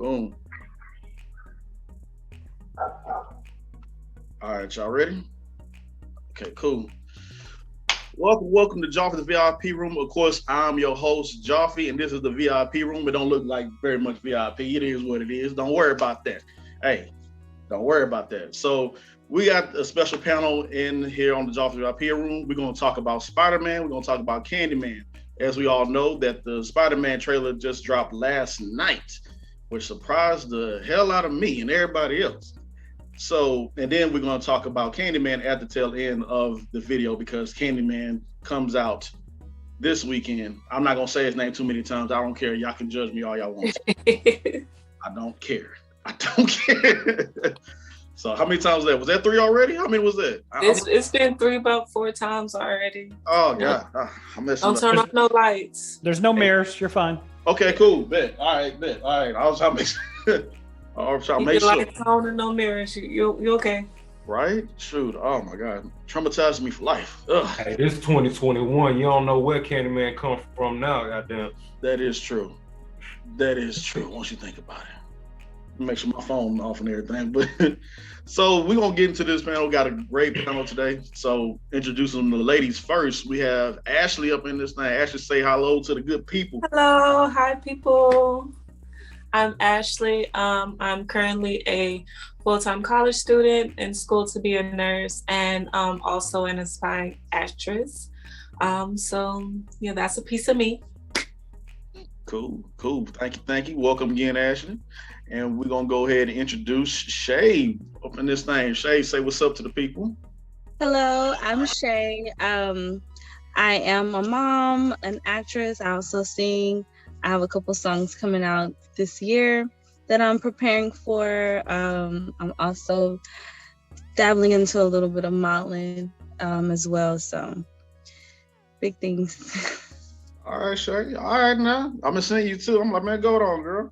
Boom. All right, y'all ready? Okay, cool. Welcome to Joffy's VIP room. Of course, I'm your host, Joffy, and this is the VIP room. It don't look like very much VIP. It is what it is. Don't worry about that. Hey, don't worry about that. So we got a special panel in here on the Joffy's VIP room. We're going to talk about Spider-Man. We're going to talk about Candyman. As we all know, that the Spider-Man trailer just dropped last night, which surprised the hell out of me and everybody else. So, and then we're going to talk about Candyman at the tail end of the video because Candyman comes out this weekend. I'm not going to say his name too many times. I don't care. Y'all can judge me all y'all want to. I don't care. I don't care. So how many times was that? Was that 3 already? How many was that? It's been 3 about 4 times already. Oh, God. I'm messing up. Don't turn off no lights. There's no mirrors. You're fine. Okay, cool. Bet. All right, bet. All right. I was trying to make sure. You lights on and no mirrors. You okay? Right? Shoot. Oh, my God. Traumatized me for life. Ugh. Hey, this is 2021. You don't know where Candyman come from now, goddamn. That is true. That is true. Once you think about it. Make sure my phone off and everything. But so we're gonna get into this panel. We got a great panel today. So introducing the ladies first. We have Ashley up in this thing. Ashley, say hello to the good people. Hello, hi people. I'm Ashley. I'm currently a full-time college student in school to be a nurse and also an aspiring actress. So yeah, that's a piece of me. Cool. Thank you. Welcome again, Ashley. And we're gonna go ahead and introduce Shay up in this thing. Shay, say what's up to the people. Hello, I'm Shay. I am a mom, an actress. I also sing. I have a couple songs coming out this year that I'm preparing for. I'm also dabbling into a little bit of modeling as well. So big things. All right, Shay. All right, now I'm gonna sing you too. I'm like, man, go on, girl.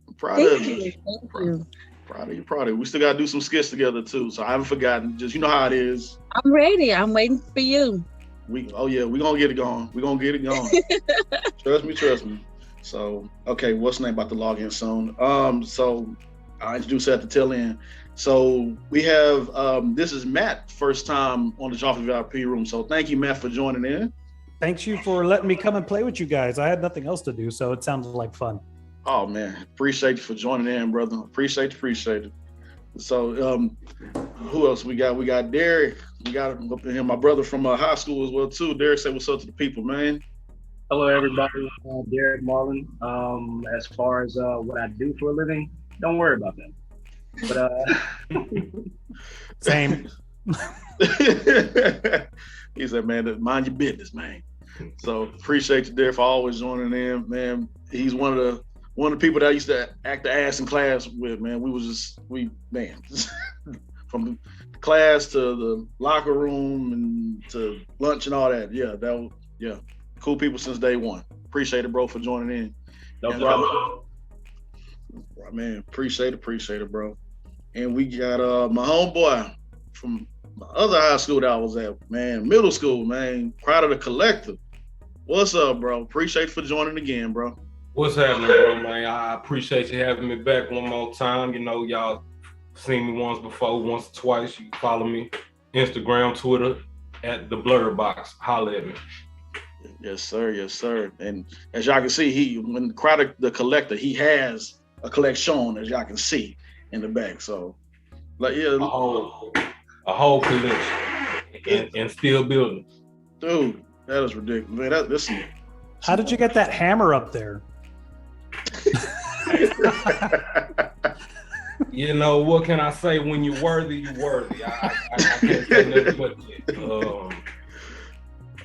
I'm proud Thank of you. you. Proud of you. We still gotta do some skits together too. So I haven't forgotten. Just you know how it is. I'm ready. I'm waiting for you. We're gonna get it going. Trust me. So okay, what's the name about to log in soon? So I'll introduce at the tail end. So we have this is Matt, first time on the Joffy VIP room. So thank you, Matt, for joining in. Thanks you for letting me come and play with you guys. I had nothing else to do, so it sounds like fun. Oh man, appreciate you for joining in, brother. Appreciate it. So who else we got? We got Derek. We got up in here, my brother from high school as well too. Derek, say what's up to the people, man. Hello, everybody. Derek Marlin. As far as what I do for a living, don't worry about that. But Same. He said, man, mind your business, man. So appreciate you, Derek, for always joining in, man. He's one of the people that I used to act the ass in class with, man. From the class to the locker room and to lunch and all that. Yeah, cool people since day one. Appreciate it, bro, for joining in. no problem. Man, appreciate it, bro. And we got my homeboy from my other high school that I was at, man, middle school, man. Proud of the collective. What's up, bro? Appreciate for joining again, bro. What's happening, bro, man? I appreciate you having me back one more time. You know, y'all seen me once before, once or twice. You can follow me, Instagram, Twitter, at the Blur Box. Holla at me. Yes, sir. And as y'all can see, when the collector, he has a collection, as y'all can see in the back. So, like, yeah, a whole collection, and still building. Dude, that is ridiculous, man. Listen. How did you get that hammer up there? You know, what can I say? When you're worthy, you're worthy. I can't say nothing but that.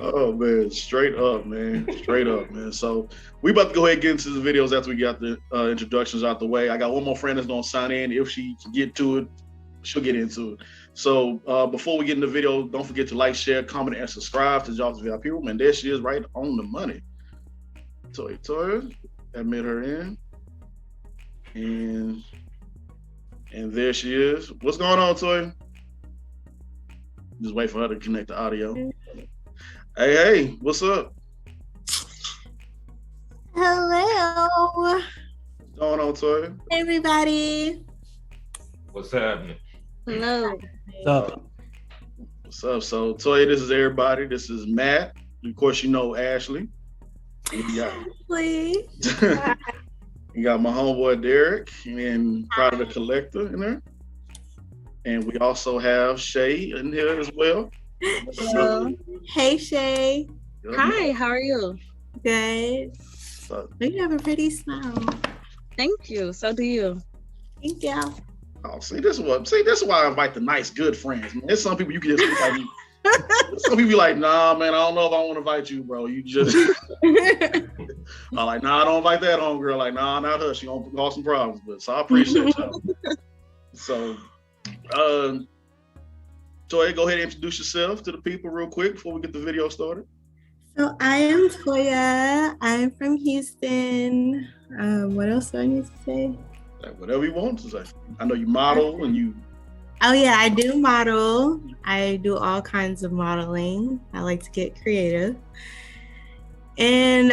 Oh man, straight up, man. So we about to go ahead and get into the videos after we got the introductions out the way. I got one more friend that's gonna sign in. If she can get to it, she'll get into it. So before we get in the video, don't forget to like, share, comment, and subscribe to Joffy's VIP room. And there she is, right on the money. Toya, admit her in. And there she is. What's going on, Toya? Just wait for her to connect the audio. Hey, what's up? Hello. going on, Toya? Hey, everybody. What's happening? Hello. What's up? So, Toya, this is everybody. This is Matt. Of course, you know Ashley. You got, Please. you got my homeboy Derek and Pride of the Collector in there. And we also have Shay in here as well. Hello. Hey, Shay. Hi, how are you? Good. So, You have a pretty smile. Thank you. So do you. Thank you. oh, this is why I invite the nice, good friends. Man, there's some people you can just look at you. Some people be like, nah, man, I don't know if I want to invite you, bro. You just I'm like, nah, I don't invite that homegirl. Like, nah, not her. She gonna cause some problems. But so I appreciate y'all. So, Toya, go ahead and introduce yourself to the people real quick before we get the video started. So I am Toya. I'm from Houston. What else do I need to say? Like, whatever you want to say. I know you model and you. Oh yeah, I do model. I do all kinds of modeling. I like to get creative. And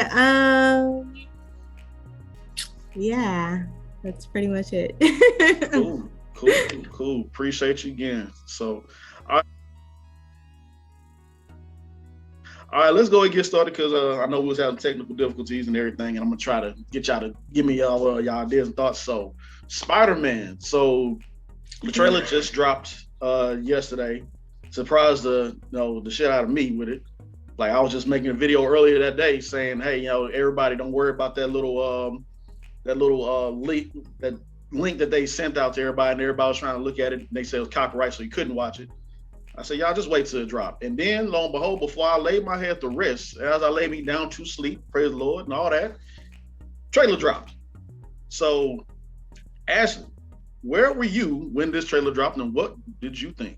yeah, that's pretty much it. Cool. Appreciate you again. So, all right, let's go and get started because I know we was having technical difficulties and everything, and I'm gonna try to get y'all to give me y'all ideas and thoughts. So, Spider-Man. So, the trailer just dropped yesterday. Surprised the shit out of me with it. Like I was just making a video earlier that day saying, hey, everybody don't worry about that little link that they sent out to everybody, and everybody was trying to look at it. And they said it was copyright, so you couldn't watch it. I said, y'all just wait till it drop. And then, lo and behold, before I laid my head to rest, as I laid me down to sleep, praise the Lord and all that, trailer dropped. So, Ashley, where were you when this trailer dropped, and what did you think?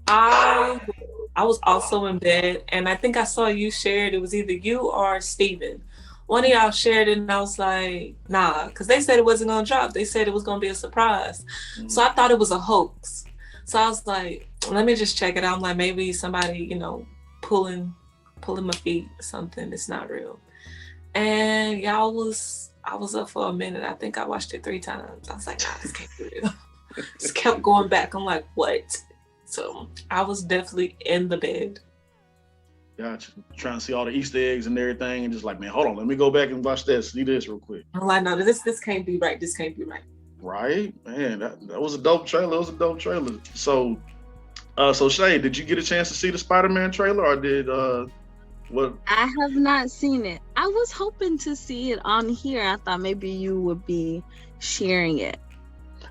I was also in bed, and I think I saw you shared. It was either you or Steven. One of y'all shared it, and I was like, nah, because they said it wasn't going to drop. They said it was going to be a surprise. Mm-hmm. So I thought it was a hoax. So I was like, let me just check it out. I'm like, maybe somebody, pulling my feet or something. It's not real. And I was up for a minute. I think I watched it 3 times. I was like, nah, this can't be real. Just kept going back. I'm like, what? So I was definitely in the bed. Gotcha. Trying to see all the Easter eggs and everything, and just like, man, hold on, let me go back and watch this. See this real quick. I'm like, no, this can't be right. This can't be right. Right, man. That was a dope trailer. So, Shay, did you get a chance to see the Spider-Man trailer, or did what? I have not seen it. I was hoping to see it on here. I thought maybe you would be sharing it.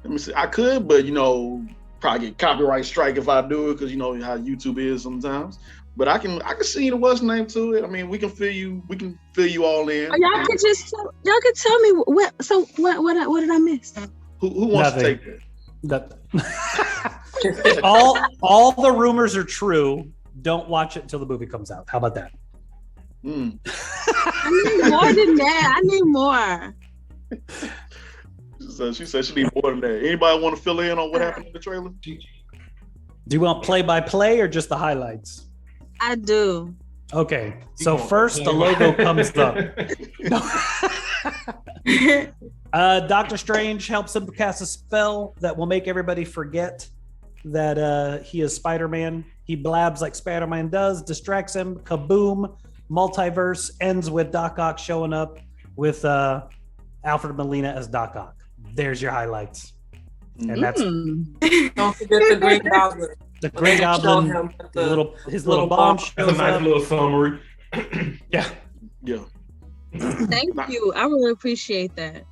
Let me see. I could, but probably get copyright strike if I do it, because how YouTube is sometimes. But I can see the what's name to it. I mean, we can fill you all in. Oh, y'all could tell me what did I miss? Who wants Nothing. to take that? all the rumors are true. Don't watch it until the movie comes out. How about that? I need more than that. I need more. So she said she need more than that. Anybody want to fill in on what happened in the trailer? Do you want play-by-play or just the highlights? I do. Okay, so first the logo comes up. Doctor Strange helps him cast a spell that will make everybody forget that he is Spider-Man. He blabs like Spider-Man does, distracts him, kaboom, multiverse, ends with Doc Ock showing up with Alfred Molina as Doc Ock. There's your highlights. And that's don't forget the Green Goblin. The Green Goblin, his little bomb shows That's a nice up. little summary. Yeah. Thank you. I really appreciate that.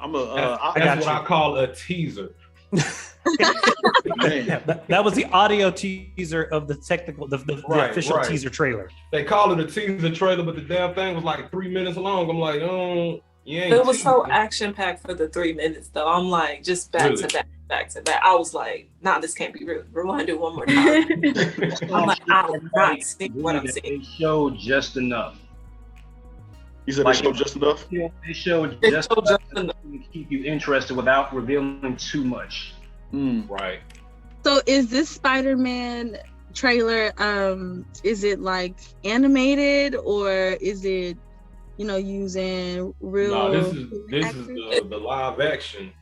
That's what I call a teaser. Yeah, that was the audio teaser of the official teaser trailer. They call it a teaser trailer, but the damn thing was like 3 minutes long. I'm like, oh, yeah. It was so action packed for the 3 minutes, though. I'm like, just back to back. I was like, nah, this can't be real. Rewind it one more time. I'm like, I'm not seeing what I'm seeing. They showed just enough. You said they showed just enough? Yeah, they showed just enough to keep you interested without revealing too much. Right. So is this Spider-Man trailer, is it like animated or is it using real. No, this is the live action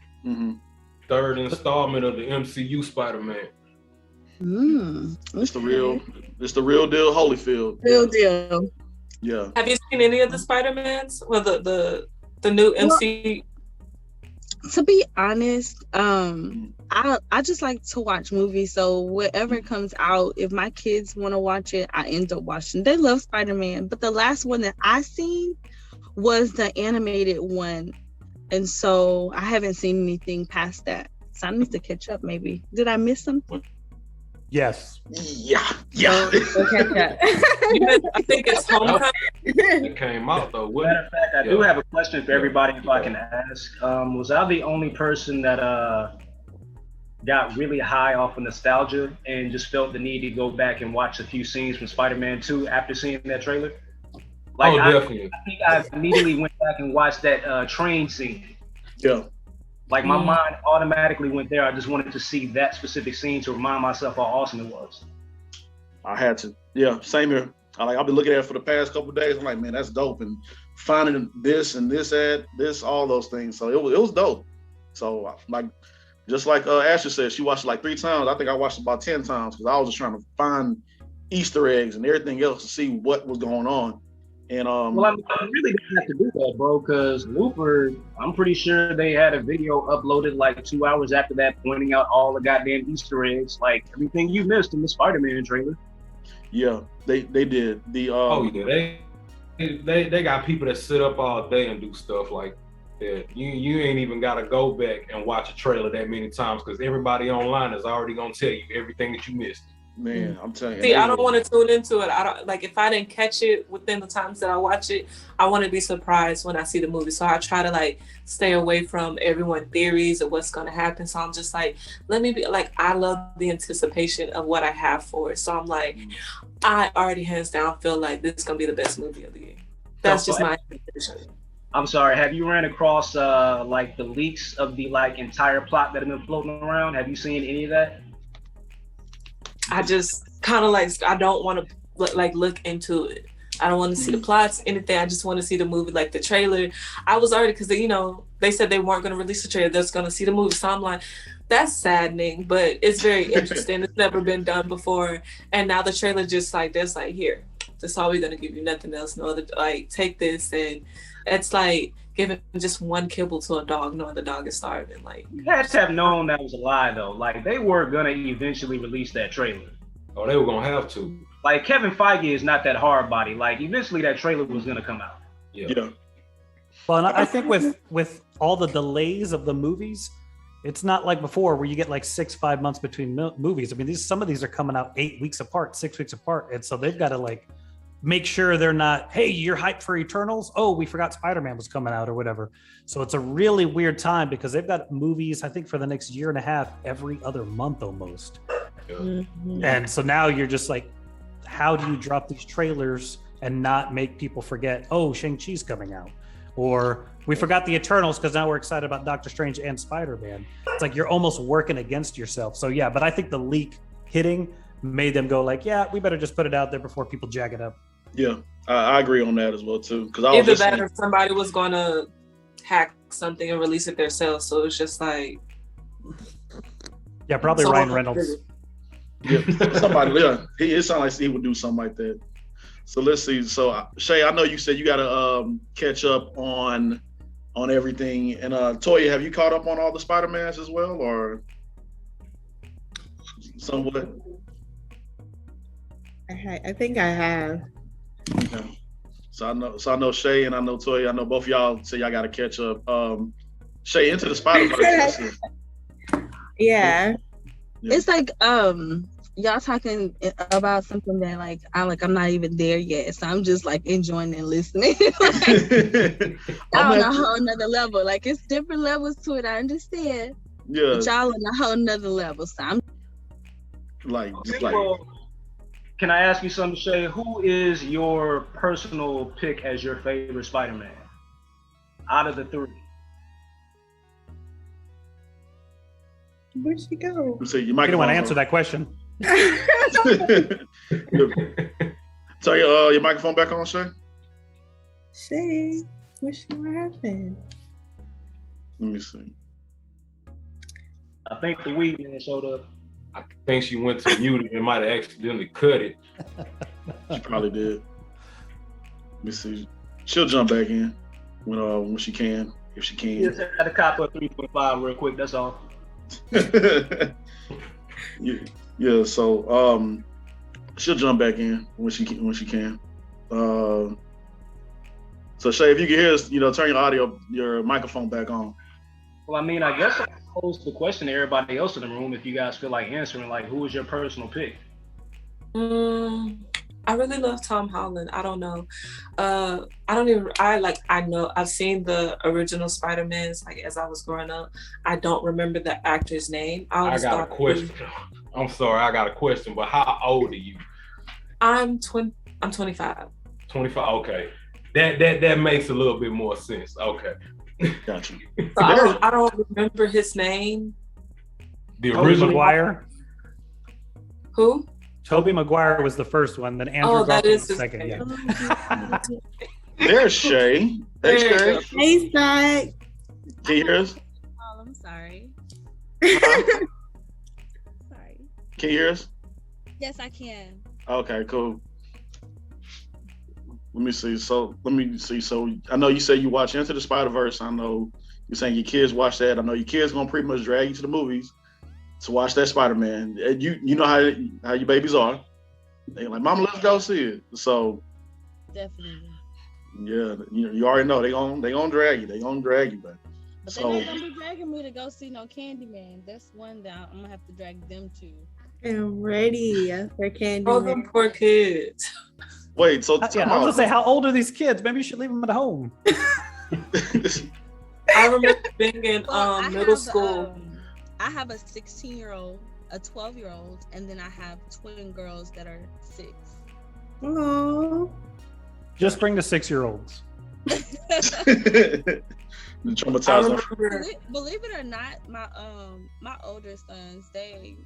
third installment of the MCU Spider-Man. It's the real deal, Holyfield. Real deal. Yeah. Have you seen any of the Spider-Mans? Well, the new MC. To be honest, I just like to watch movies. So whatever comes out, if my kids want to watch it, I end up watching. They love Spider-Man, but the last one that I seen was the animated one, and so I haven't seen anything past that. So I need to catch up. Maybe did I miss something? Yes. Yeah. We'll catch up. I think it's Homecoming. It came out though. Matter of fact, I do have a question for everybody if I can ask. Was I the only person that got really high off of nostalgia and just felt the need to go back and watch a few scenes from Spider-Man 2 after seeing that trailer? Like, definitely. I think I immediately went back and watched that train scene. Yeah. Like my mind automatically went there. I just wanted to see that specific scene to remind myself how awesome it was. I had to. Yeah, same here. I've been looking at it for the past couple of days. I'm like, man, that's dope. And finding this and this ad, this, all those things. So it was dope. So like, just like Ashley said, she watched it like 3 times. I think I watched it about 10 times because I was just trying to find Easter eggs and everything else to see what was going on. And well, I really didn't have to do that, bro, because Looper, I'm pretty sure they had a video uploaded like 2 hours after that pointing out all the goddamn Easter eggs, like everything you missed in the Spider-Man trailer. Yeah, they did. The they got people that sit up all day and do stuff like that. You ain't even gotta go back and watch a trailer that many times because everybody online is already gonna tell you everything that you missed. Man, I'm telling you. See, I don't want to tune into it. I don't like if I didn't catch it within the times that I watch it, I want to be surprised when I see the movie. So I try to like stay away from everyone's theories of what's going to happen. So I'm just like, let me be like, I love the anticipation of what I have for it. So I'm like, I already hands down feel like this is going to be the best movie of the year. That's just my expectation. I'm sorry. Have you ran across like the leaks of the like entire plot that have been floating around? Have you seen any of that? I just kind of like, I don't want to like look into it. I don't want to see the plots, anything. I just want to see the movie, like the trailer. I was already, because they said they weren't going to release the trailer. They're just going to see the movie. So I'm like, that's saddening, but it's very interesting. It's never been done before. And now the trailer just like, that's like, here, that's all we're going to give you, nothing else. No other, like, take this. And it's like giving just one kibble to a dog, knowing the dog is starving. Like, you had to have known that was a lie, though. Like, they were going to eventually release that trailer. Oh, they were going to have to. Like, Kevin Feige is not that hard body. Like, eventually that trailer was going to come out. Yeah. Well, and I think with all the delays of the movies, it's not like before where you get like 5 months between movies. I mean, some of these are coming out 8 weeks apart, 6 weeks apart. And so they've got to like make sure they're not, hey, you're hyped for Eternals? Oh, we forgot Spider-Man was coming out or whatever. So it's a really weird time because they've got movies, I think, for the next year and a half, every other month almost. Yeah. Mm-hmm. And so now you're just like, how do you drop these trailers and not make people forget, oh, Shang-Chi's coming out? Or we forgot the Eternals because now we're excited about Doctor Strange and Spider-Man. It's like you're almost working against yourself. So yeah, but I think the leak hitting made them go like, yeah, we better just put it out there before people jack it up. Yeah, I agree on that as well too. Because either that or somebody was going to hack something and release it themselves. So it's just like, yeah, probably Ryan Reynolds. Yeah, somebody. Yeah, it sounds like he would do something like that. So let's see. So Shay, I know you said you got to catch up on everything. And Toya, have you caught up on all the Spider-Mans as well, or somewhat? I think I have. Okay. So I know Shay and I know Toya. I know both of y'all say y'all got to catch up. Shay, Into the Spider-Verse. Yeah. It's like y'all talking about something that I'm not even there yet, so I'm just like enjoying and listening. I'm on a whole nother level. Like, it's different levels to it. I understand. Yeah. But y'all on a whole nother level. So I'm like. Can I ask you something, Shay? Who is your personal pick as your favorite Spider-Man out of the 3? Where'd she go? So you might want to answer that question. So your microphone back on, Shay? Shay, what's what happened? Let me see. I think the weed man showed up. I think she went to mute and might have accidentally cut it. She probably did. Let me see. She'll jump back in when she can, if she can. Just had to cop a 3.5 real quick. That's all. yeah. So she'll jump back in when she can. So Shay, if you can hear us, turn your microphone back on. Well, I mean, I guess I pose the question to everybody else in the room if you guys feel like answering, like, who was your personal pick? I really love Tom Holland. I don't know. I know I've seen the original Spider-Mans like as I was growing up. I don't remember the actor's name. I got a question. I'm sorry, I got a question, but how old are you? I'm 25. 25, okay. That makes a little bit more sense. Okay. Gotcha. So I don't remember his name. The Tobey original Maguire. Who? Tobey Maguire was the first one, then Andrew Garfield was the second. Yeah. There's Shay. Hey, Shay. Hey, Scott. Can you hear us? Oh, I'm sorry. Sorry. Can you hear us? Yes, I can. Okay, cool. Let me see. So I know you say you watch Into the Spider-Verse. I know you're saying your kids watch that. I know your kids gonna pretty much drag you to the movies to watch that Spider-Man. You know how your babies are. They're like, Mama, let's go see it. So Definitely. yeah, you already know they gonna drag you. They gonna drag you back. But So they're not gonna be dragging me to go see no Candyman. That's one that I'm gonna have to drag them to. I'm ready for Candy. Oh, them poor kids. wait, so I was gonna say, how old are these kids? Maybe you should leave them at home. I remember being in Well, middle school. I have a 16-year-old, a 12-year-old, and then I have twin girls that are 6. Oh. Just bring the 6-year-olds. The traumatized. Believe it or not, my older sons, they're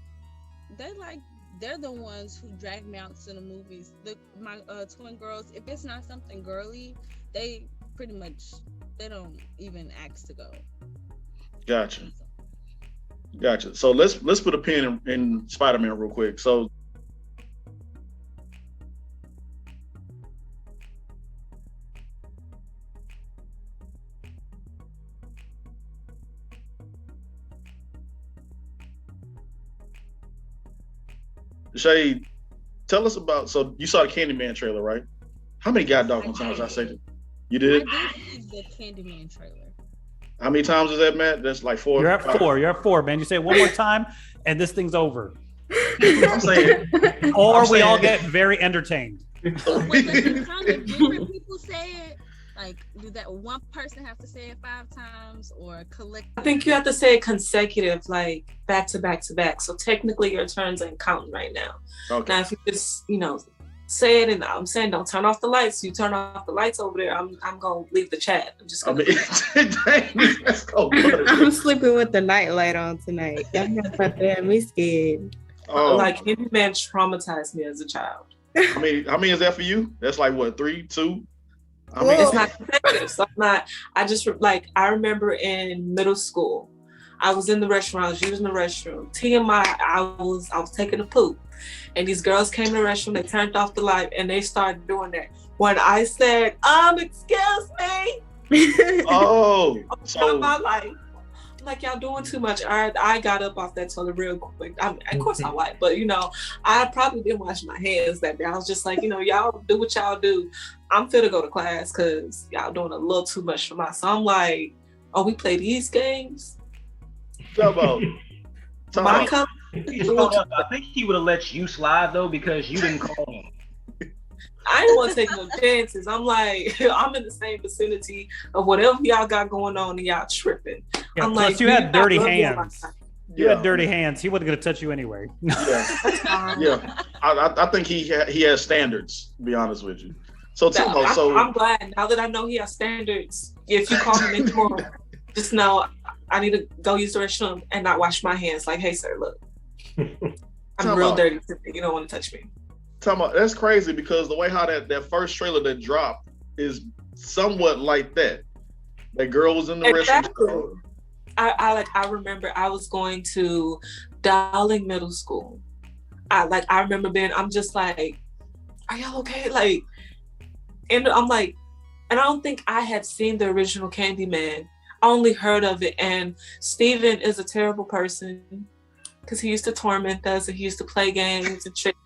the ones who drag me out to the movies. My twin girls, if it's not something girly, they pretty much they don't even ask to go. Gotcha. So let's put a pin in Spider-Man real quick. So Shay, tell us about. So you saw the Candyman trailer, right? How many goddamn times I said it? You did? I did see the Candyman trailer. How many times is that, Matt? That's like 4. You're at 4, man. You say it one more time, and this thing's over. I'm saying. Or we all get very entertained. But does it count if different people say it? Like, do that one person have to say it 5 times or collect? I think you have to say it consecutive, like back to back to back. So technically your turns ain't counting right now. Okay. Now if you just, say it, and I'm saying don't turn off the lights. You turn off the lights over there, I'm gonna leave the chat. I'm just gonna Let's go. I'm sleeping with the nightlight on tonight. Y'all about to have me scared. like Candyman traumatized me as a child. How many is that for you? That's like what, 3, 2? It's not competitive. So I remember in middle school, I was in the restroom, I was using the restroom. TMI, I was taking a poop. And these girls came in the restroom, they turned off the light and they started doing that. When I said, excuse me. Oh, so my life. Like, y'all doing too much. I got up off that toilet real quick. Of course I white, but I probably didn't wash my hands that day. I was just like, y'all do what y'all do. I'm fit to go to class because y'all doing a little too much for my. So I'm like, we play these games. I think he would have let you slide though because you didn't call him. I didn't want to take no chances. I'm like, I'm in the same vicinity of whatever y'all got going on and y'all tripping. Yeah, I'm plus like, you had dirty hands. You Yeah. had dirty hands. He wasn't going to touch you anyway. Yeah. I think he has standards, to be honest with you. So Timo, I'm glad now that I know he has standards. If you call him anymore, just know I need to go use the restroom and not wash my hands. Like, hey sir, look, I'm real dirty. You don't want to touch me. That's crazy because the way how that first trailer that dropped is somewhat like that. That girl was in the Exactly. restroom. I remember I was going to Dowling Middle School. I remember I'm just like, are y'all okay? Like, and I'm like, and I don't think I had seen the original Candyman. I only heard of it. And Steven is a terrible person because he used to torment us and he used to play games and trick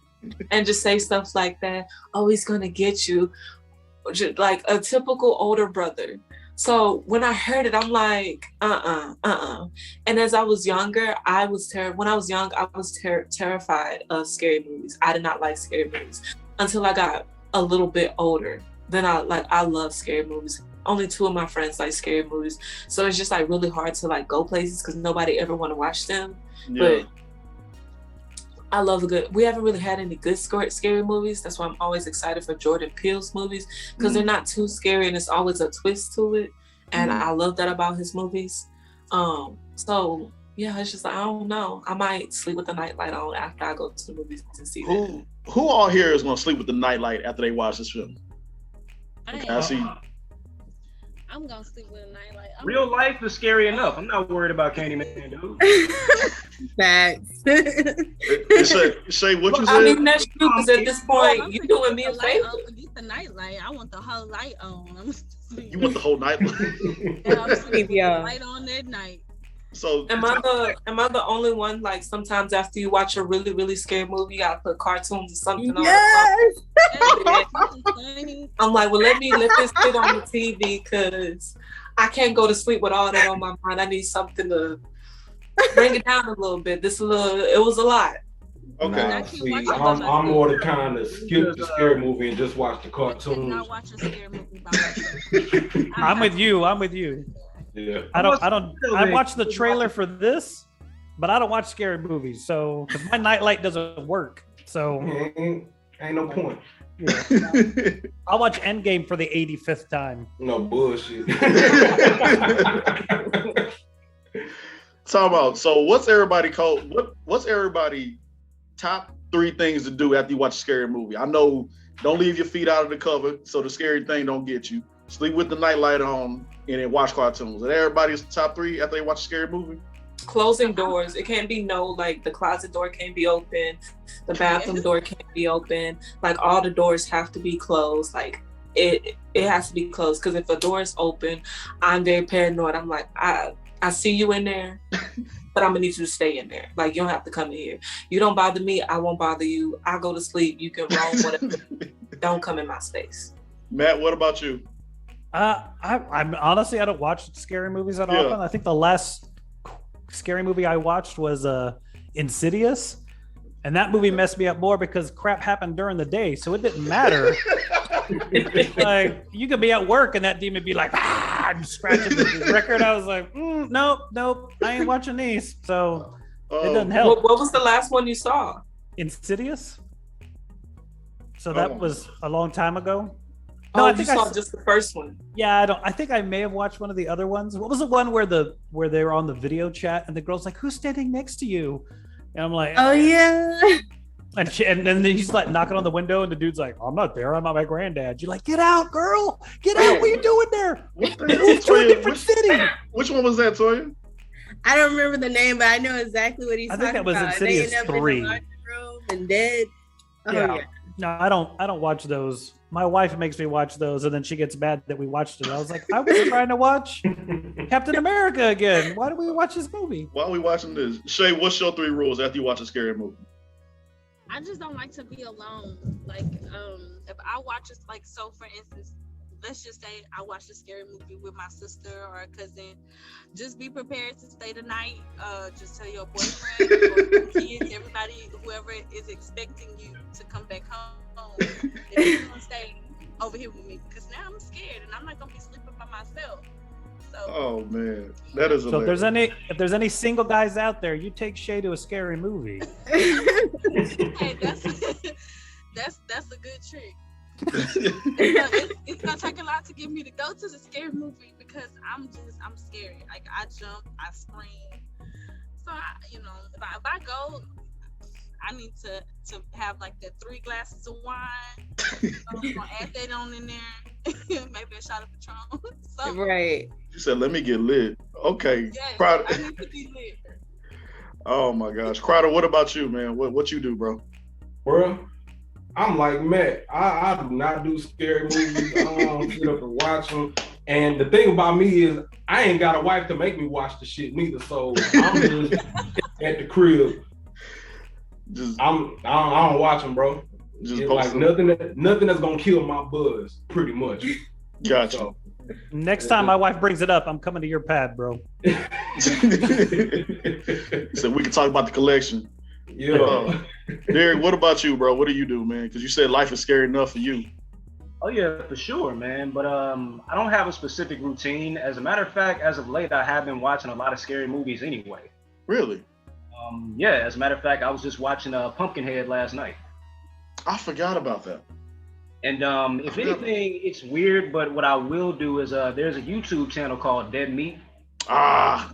and just say stuff like that. Oh, he's gonna get you. Just like a typical older brother. So when I heard it, I'm like, And as I was younger, when I was young, I was terrified of scary movies. I did not like scary movies until I got a little bit older. Then I love scary movies. Only 2 of my friends like scary movies. So it's just like really hard to like go places because nobody ever want to watch them. Yeah. But I love we haven't really had any good scary movies. That's why I'm always excited for Jordan Peele's movies because they're not too scary and it's always a twist to it. And I love that about his movies. So yeah, it's just like, I don't know. I might sleep with the nightlight on after I go to the movies and see that. Who all here is going to sleep with the nightlight after they watch this film? I see. I'm gonna sleep with a nightlight. Real life is scary enough. I'm not worried about Candyman, dude. Facts. Shay, what you said? I mean, that's true because at this point, you doing me a favor. Get the nightlight. I want the whole light on. You want the whole night? Yeah, I'm sleeping with the light on that night. So am I the only one? Like sometimes after you watch a really really scary movie, you gotta put cartoons or something on. Yes. I'm like, well, let this sit on the TV because I can't go to sleep with all that on my mind. I need something to bring it down a little bit. It was a lot. Okay. Nah, see, I'm more the kind to skip the scary movie and just watch the cartoons. Not watch a scary movie by I'm with you. Yeah. I watched the trailer for this, but I don't watch scary movies. So, because my nightlight doesn't work. So, ain't no point. Yeah. I'll watch Endgame for the 85th time. No bullshit. Talk about, so what's everybody top 3 things to do after you watch a scary movie? I know, don't leave your feet out of the cover so the scary thing don't get you. Sleep with the nightlight on and then watch cartoons. Is that everybody's top 3 after they watch a scary movie? Closing doors. It can't be like the closet door can't be open, the bathroom door can't be open. Like all the doors have to be closed. Like it has to be closed because if a door is open, I'm very paranoid. I'm like, I see you in there, but I'm gonna need you to stay in there. Like you don't have to come in here. You don't bother me, I won't bother you. I go to sleep. You can roam whatever. Don't come in my space. Matt, what about you? I'm honestly, I don't watch scary movies that often. I think the last scary movie I watched was Insidious, and that movie messed me up more because crap happened during the day, so it didn't matter. Like you could be at work and that demon be like, I'm scratching the record. I was like, nope, I ain't watching these, so it doesn't help. What was the last one you saw? Insidious. So that was a long time ago. No, I think I saw just the first one. Yeah, I think I may have watched one of the other ones. What was the one where they were on the video chat and the girl's like, "Who's standing next to you?" And I'm like, "Oh yeah." And then he's like knocking on the window, and the dude's like, "I'm not there. I'm not my granddad." You're like, "Get out, girl! Get out! What are you doing there? Move to a different city." Which one was that, Toya? I don't remember the name, but I know exactly what he's talking about. I think that was Insidious 3. In the room and dead. Oh yeah. No, I don't watch those. My wife makes me watch those, and then she gets mad that we watched it. I was like, I was trying to watch Captain America again. Why do we watch this movie? Why are we watching this? Shay, what's your 3 rules after you watch a scary movie? I just don't like to be alone. Like, if I watch it, like, so for instance, let's just say I watched a scary movie with my sister or a cousin. Just be prepared to stay the night. Just tell your boyfriend or kids, everybody, whoever is expecting you to come back home. If you're gonna stay over here with me, because now I'm scared and I'm not gonna be sleeping by myself. So, oh man, that is. So if there's any single guys out there, you take Shay to a scary movie. Hey, that's a good trick. It's gonna take a lot to get me to go to the scary movie because I'm scary. Like I jump, I scream. So if I go, I need to have like the 3 glasses of wine. I'm gonna add that on in there. maybe a shot of Patron. Something. Right. She said, "Let me get lit." Okay, Yes, Crowder. I need to be lit. Oh my gosh, Crowder. What about you, man? What you do, bro? Bro, I'm like Matt. I do not do scary movies. I don't sit up and watch them. And the thing about me is, I ain't got a wife to make me watch the shit neither. So I'm just at the crib. I don't watch them, bro. Just It's like nothing that's gonna kill my buzz, pretty much. Gotcha. So, Next time my wife brings it up, I'm coming to your pad, bro. So we can talk about the collection. yeah. Derek, what about you, bro? What do you do, man? Because you said life is scary enough for you. Oh yeah, for sure, man. But I don't have a specific routine. As a matter of fact, as of late, I have been watching a lot of scary movies anyway. Really? Yeah, as a matter of fact, I was just watching Pumpkinhead last night. I forgot about that. And if anything, it's weird, but what I will do is there's a YouTube channel called Dead Meat. Ah,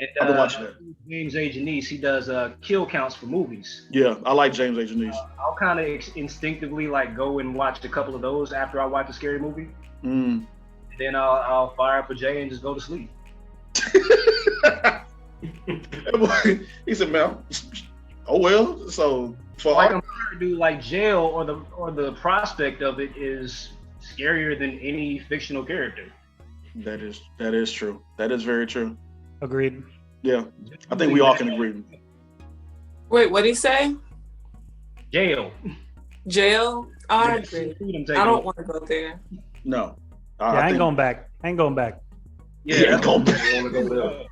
And, I've been watching that. James A. Janice, he does kill counts for movies. Yeah, I like James A. Janice. I'll kind of instinctively like go and watch a couple of those after I watch a scary movie. Mm. Then I'll fire up a J and just go to sleep. He said, "Man, oh well." So for Like our, I'm trying to do like jail or the prospect of it is scarier than any fictional character. that is true. That is very true. Agreed. Yeah, I think we all can agree. Wait, what'd he say? Jail. Jail? I agree. I don't want to go there. No, I ain't going back. I ain't going back. Yeah, that's going what back. I wanna go there.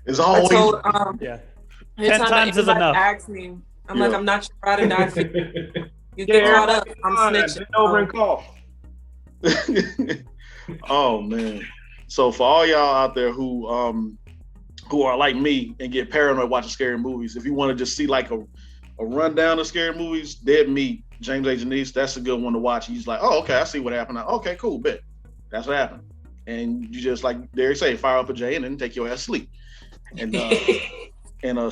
It's I always told Yeah. every 10 time times is anybody enough. asks me, I'm Yeah. like, I'm not your ride or die for you. You get caught up, I'm snitching. Bend over and cough. Oh man. So for all y'all out there who are like me and get paranoid watching scary movies, if you want to just see like a rundown of scary movies, Dead Meat, James A. Janice, that's a good one to watch. He's like, oh, okay, I see what happened. Okay, cool, bet. That's what happened. And you just, like Derek say, fire up a J and then take your ass sleep. And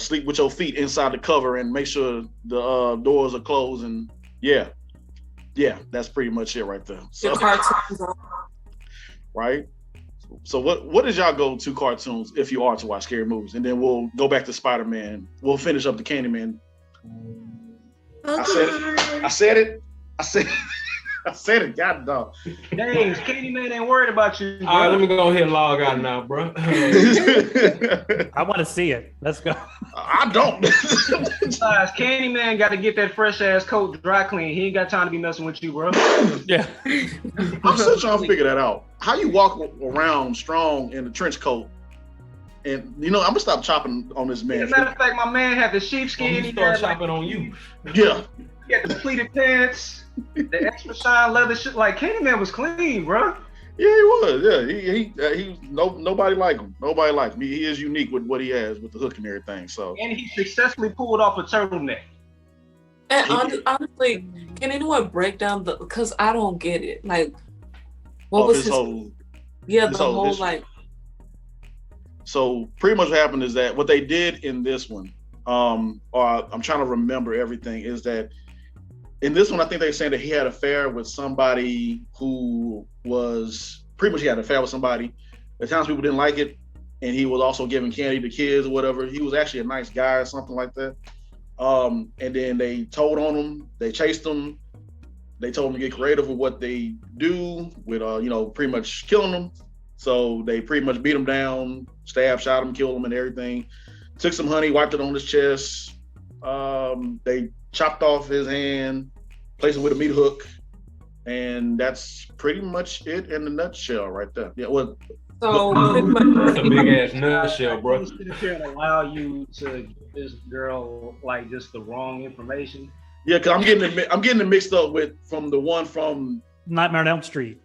sleep with your feet inside the cover and make sure the doors are closed. And yeah, that's pretty much it right there. So, Your cartoons on. right? So what is y'all go-to cartoons if you are to watch scary movies? And then we'll go back to Spider-Man. We'll finish up the Candyman. Okay. I said it. I said it. God dog. James, Candyman ain't worried about you. All right, let me go ahead and log out now, bro. I want to see it. Let's go. I don't. Besides, Candyman got to get that fresh ass coat dry clean. He ain't got time to be messing with you, bro. Yeah. I'm still trying to figure that out. How you walk around strong in a trench coat? And I'm gonna stop chopping on this man. As a matter of fact, my man had the sheepskin. He He start had, like, chopping on you. Yeah. he had the pleated pants, the extra shine leather shit. Like Candyman was clean, bro. Yeah, he was. Yeah, he nobody like him. Nobody like him. He is unique with what he has with the hook and everything. So And he successfully pulled off a turtleneck. And honestly, can anyone break down because I don't get it. Like, what of was his his whole. the his whole whole history. like So pretty much what happened is that what they did in this one, or I'm trying to remember everything, is that in this one, I think they're saying that he had an affair with somebody who was pretty much he had an affair with somebody. The townspeople didn't like it, and he was also giving candy to kids or whatever. He was actually a nice guy or something like that. And then they told on him, they chased him. They told him to get creative with what they do with, pretty much killing him. So they pretty much beat him down, stabbed, shot him, killed him and everything. Took some honey, wiped it on his chest. They chopped off his hand, placed it with a meat hook. And that's pretty much it in a nutshell right there. Yeah, well, so That's a big ass nutshell, bro. Sit here and allow you to give this girl like just the wrong information. yeah, because I'm getting it mixed up from the one from Nightmare on Elm Street.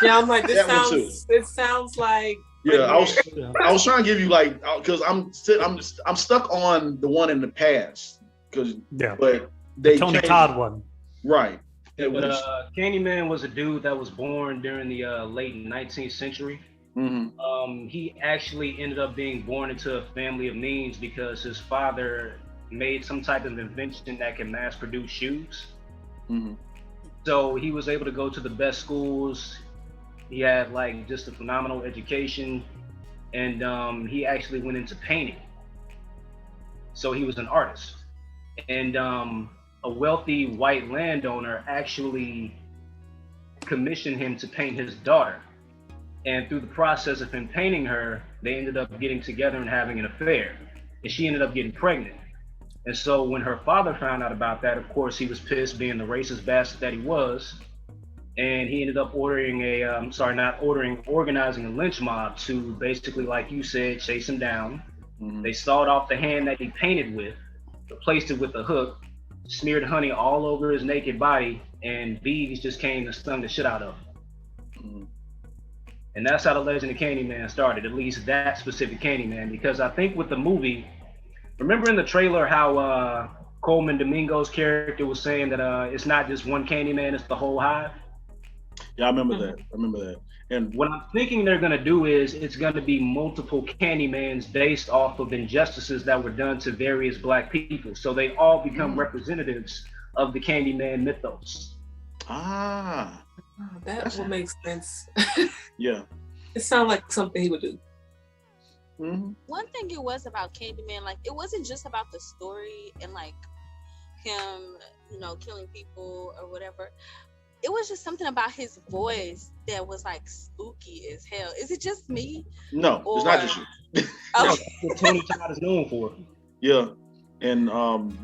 yeah, I'm like That one it sounds like I was trying to give you like because I'm stuck on the one in the past but they Tony changed- Todd one. right. It But was, Candyman was a dude that was born during the late 19th century. mhm. He actually ended up being born into a family of means because his father made some type of invention that can mass produce shoes. Mhm. So he was able to go to the best schools. He had like just a phenomenal education, and he actually went into painting. So he was an artist, and a wealthy white landowner actually commissioned him to paint his daughter. And through the process of him painting her, they ended up getting together and having an affair. And she ended up getting pregnant. And so when her father found out about that, of course, he was pissed, being the racist bastard that he was. And he ended up organizing a lynch mob to basically, like you said, chase him down. Mm-hmm. They sawed off the hand that he painted with, replaced it with a hook, smeared honey all over his naked body, and bees just came and stung the shit out of him. Mm-hmm. And that's how the legend of Candyman started, at least that specific Candyman, because I think with the movie, remember in the trailer how Coleman Domingo's character was saying that it's not just one Candyman, it's the whole hive? Yeah, I remember that. And what I'm thinking they're gonna do is it's gonna be multiple Candymans based off of injustices that were done to various Black people. So they all become representatives of the Candyman mythos. Ah. Oh, that will make sense. Yeah. It sounds like something he would do. Mm-hmm. One thing it was about Candyman, like it wasn't just about the story and like him, killing people or whatever. It was just something about his voice that was like spooky as hell. Is it just me? No, it's not just you. Okay. That's what Tony Todd is known for. Yeah. And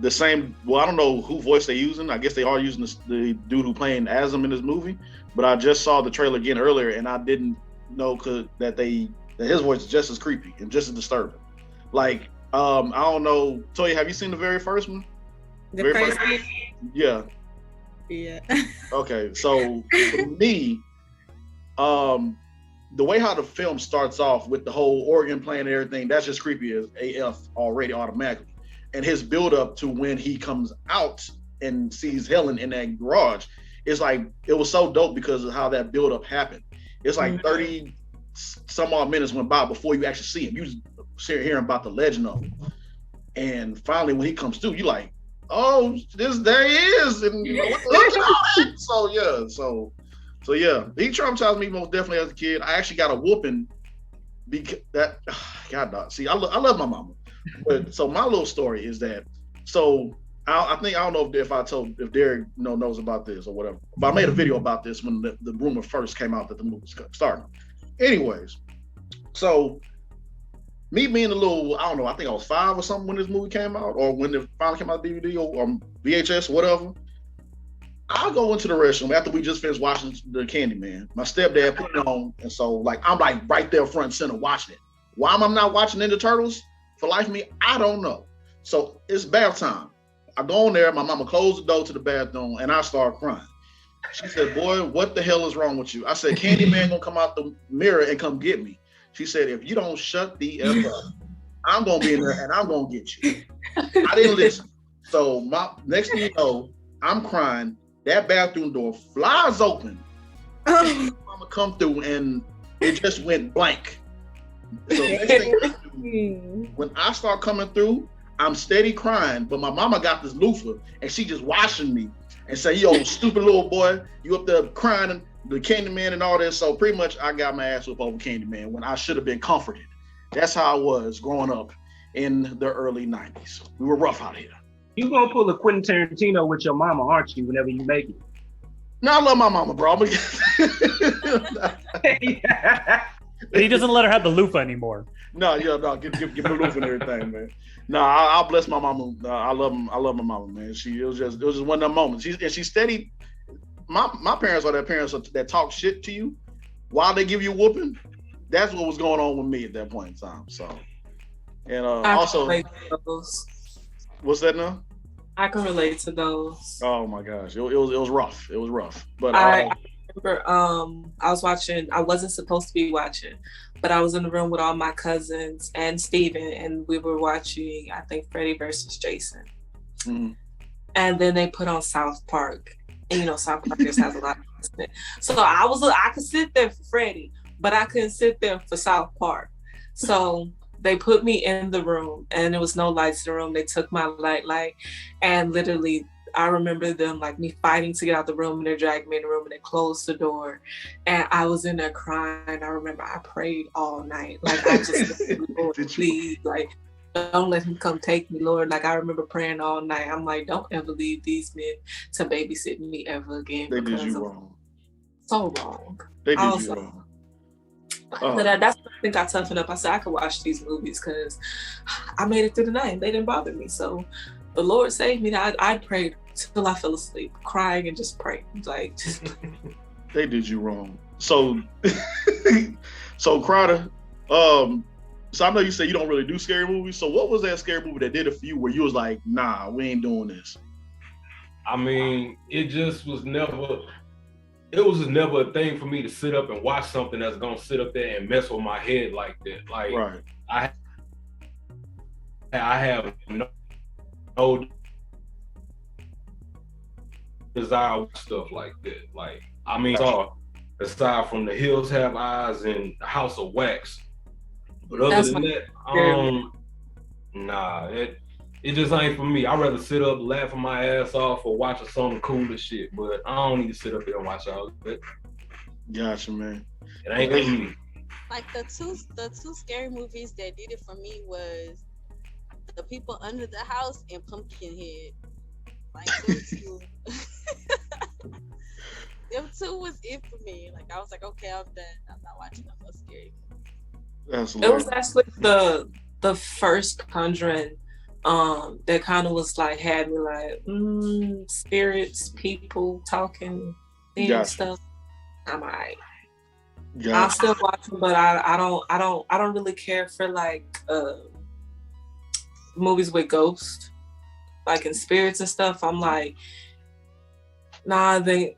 the same, I don't know who voice they're using. I guess they are using the dude who playing as him in this movie. But I just saw the trailer again earlier, and I didn't know that his voice is just as creepy and just as disturbing. Like, I don't know, Toya, have you seen the very first one? The first one? Yeah. Yeah. Okay, so for me, the way how the film starts off with the whole organ playing and everything, that's just creepy as AF already automatically. And his build up to when he comes out and sees Helen in that garage, it's like, it was so dope because of how that build up happened. It's like 30 some odd minutes went by before you actually see him. You just hearing about the legend of him. And finally, when he comes through, you're like, oh, there he is. And look at that. So yeah, he traumatized me most definitely as a kid. I actually got a whooping because God, dog. See, I love my mama. But so my little story is that, so I don't know if Derek knows about this or whatever, but I made a video about this when the rumor first came out that the movie was starting. Anyways, so me being a little, I don't know, I think I was 5 or something when this movie came out, or when it finally came out DVD or VHS, whatever. I'll go into the restroom after we just finished watching the Candyman. My stepdad put it on, and so like I'm like right there front and center watching it. Why am I not watching Ninja Turtles? For life of me, I don't know. So it's bath time. I go in there, my mama closed the door to the bathroom, and I start crying. She said, boy, what the hell is wrong with you? I said, Candyman gonna come out the mirror and come get me. She said, if you don't shut the F up, I'm gonna be in there and I'm gonna get you. I didn't listen. So next thing you know, I'm crying. That bathroom door flies open. Mama come through and it just went blank. So next thing I do, when I start coming through, I'm steady crying, but my mama got this loofah and she just watching me and say, yo, stupid little boy, you up there crying and the Candyman and all this. So pretty much I got my ass whooped over Candyman when I should have been comforted. That's how I was growing up in the early 90s. We were rough out here. You gonna pull a Quentin Tarantino with your mama, aren't you, whenever you make it? No, I love my mama, bro. But he doesn't let her have the loofah anymore. No, give me the loofah and everything, man. No, I'll bless my mama. I love my mama, man. It was just one of them moments. She's steady. My parents are parents that talk shit to you while they give you a whooping. That's what was going on with me at that point in time. So, and also, what's that now? I can relate to those. Oh my gosh, it was rough. It was rough. But I remember I wasn't supposed to be watching, but I was in the room with all my cousins and Steven, and we were watching, I think, Freddy versus Jason. Mm-hmm. And then they put on South Park. And South Park just has a lot of content. So I could sit there for Freddy, but I couldn't sit there for South Park. So they put me in the room and there was no lights in the room. They took my light and literally I remember them like me fighting to get out the room, and they dragged me in the room and they closed the door, and I was in there crying. I remember I prayed all night, like I just Lord, please, like don't let him come take me, Lord. Like I remember praying all night. I'm like, don't ever leave these men to babysit me ever again. They did you wrong. So wrong. They did you wrong. So that's when I think I toughened up. I said I could watch these movies because I made it through the night. They didn't bother me. So the Lord saved me. I prayed till I fell asleep, crying and just praying. Like just they did you wrong. So so Crowder, so I know you said you don't really do scary movies. So what was that scary movie that did it for you where you was like, nah, we ain't doing this? I mean, it just was never a thing for me to sit up and watch something that's gonna sit up there and mess with my head like that. Like right. I have no desire with stuff like that. Like I mean, aside from The Hills Have Eyes and The House of Wax, but other than that, nah, it just ain't for me. I'd rather sit up laughing my ass off or watching some cooler shit, but I don't need to sit up there and watch all that. Gotcha, man. It ain't for me. Like the two scary movies that did it for me was The People Under the House and Pumpkinhead. Like them two. Them two was it for me. Like I was like, okay, I'm done. I'm not watching no more scary movies. It was actually the first Conjuring that kind of was like had me like spirits, people talking, seeing stuff. I'm alright. I'll still watch them, but I don't really care for like movies with ghosts, like in spirits and stuff. I'm like, nah, I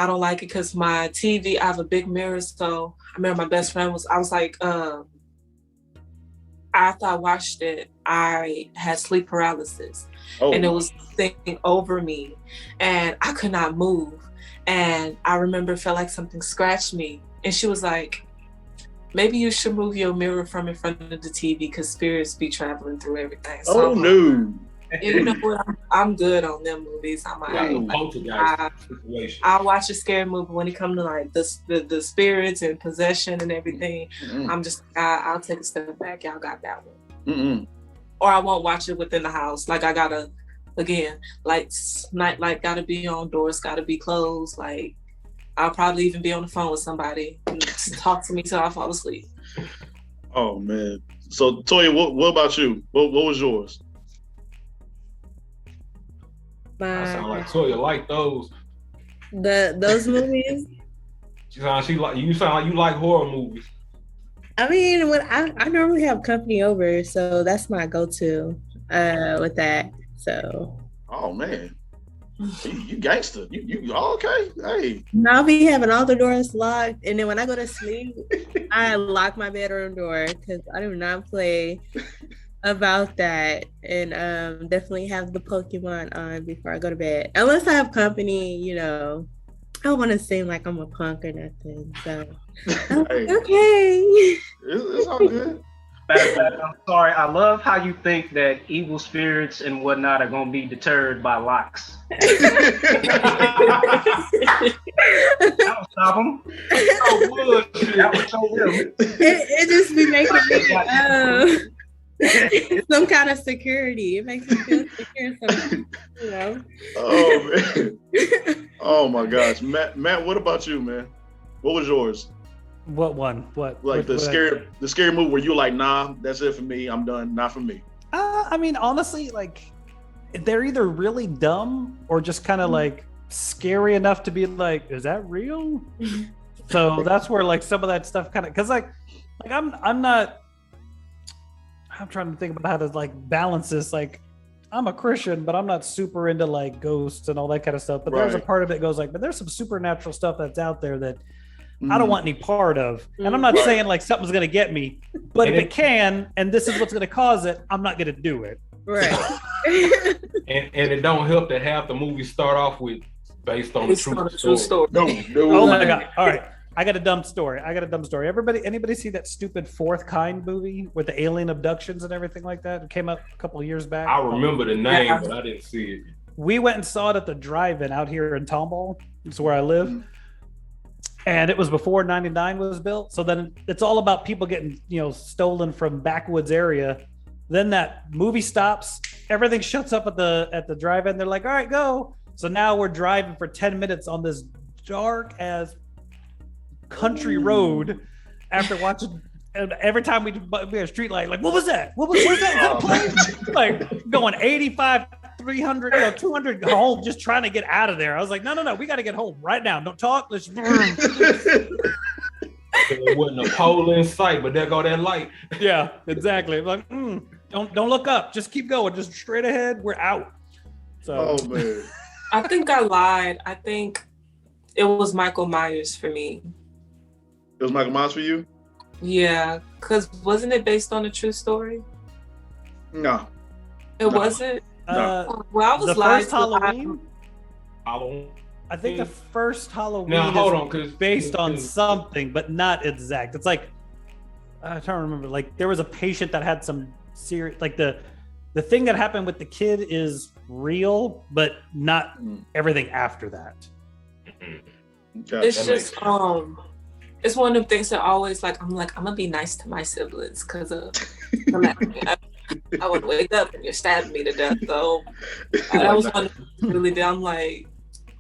don't like it because my TV, I have a big mirror, so I remember my best friend I was like, after I watched it, I had sleep paralysis, and it was thinking over me, and I could not move. And I remember it felt like something scratched me, and she was like, maybe you should move your mirror from in front of the TV because spirits be traveling through everything. So no. You know what? I'm good on them movies. I'm like, I'll watch a scary movie when it comes to like the spirits and possession and everything. I'm just I'll take a step back. Y'all got that one. Or I won't watch it within the house. Like I gotta, again, night light gotta be on, doors gotta be closed. Like I'll probably even be on the phone with somebody and talk to me till I fall asleep. Oh man. So Toya, what about you? What was yours? I sound like Toya like those. Those movies. You sound like you like horror movies. I mean, when I normally have company over, so that's my go-to with that. So. Oh man, you gangster. You okay? Hey. I'll be having all the doors locked, and then when I go to sleep, I lock my bedroom door because I do not play about that, and definitely have the Pokemon on before I go to bed. Unless I have company, you know, I don't want to seem like I'm a punk or nothing. So hey, okay, it's all good. I'm sorry. I love how you think that evil spirits and whatnot are gonna be deterred by locks. That'll stop them. It just be making me some kind of security. It makes me feel secure. You know. Oh man. Oh my gosh, Matt. What about you, man? What was yours? What one? What? Like the scary movie where you're like, nah, that's it for me. I'm done. Not for me. I mean, honestly, like they're either really dumb or just kind of like scary enough to be like, is that real? So that's where like some of that stuff kind of, because like I'm trying to think about how to like balance this. Like I'm a Christian, but I'm not super into like ghosts and all that kind of stuff. But there's a part of it that goes like, but there's some supernatural stuff that's out there that I don't want any part of. And I'm not saying like something's going to get me, but if it can, and this is what's going to cause it, I'm not going to do it. Right. and it don't help that half the movies start off with based on the true story. No. Oh my God. All right. I got a dumb story. Anybody see that stupid Fourth Kind movie with the alien abductions and everything like that? It came out a couple of years back. I remember the name, but I didn't see it. we went and saw it at the drive-in out here in Tomball. It's where I live. And it was before 99 was built. So then it's all about people getting, stolen from backwoods area. Then that movie stops. Everything shuts up at the drive-in. They're like, all right, go. So now we're driving for 10 minutes on this dark as country road after watching. And every time we a street light, like, what was that? What was that? Is that a plane? Like going 85, 300, 200 home, just trying to get out of there. I was like, no, we got to get home right now. Don't talk. Let's. There wasn't a pole in sight, but there go that light. Yeah, exactly. Like, don't look up. Just keep going. Just straight ahead. We're out. So. Oh man. I think I lied. I think it was Michael Myers for me. It was Michael Myers for you? Yeah, because wasn't it based on a true story? No. It wasn't? No. Well, I was the lying. First Halloween? Halloween. I think the first Halloween now, hold is on, cause, based on something, but not exact. It's like, I'm trying to remember, like there was a patient that had some serious, like the thing that happened with the kid is real, but not everything after that. Okay. It's just, it's one of them things that always I'm gonna be nice to my siblings because I would wake up and you're stabbing me to death. So that was one really. I'm like,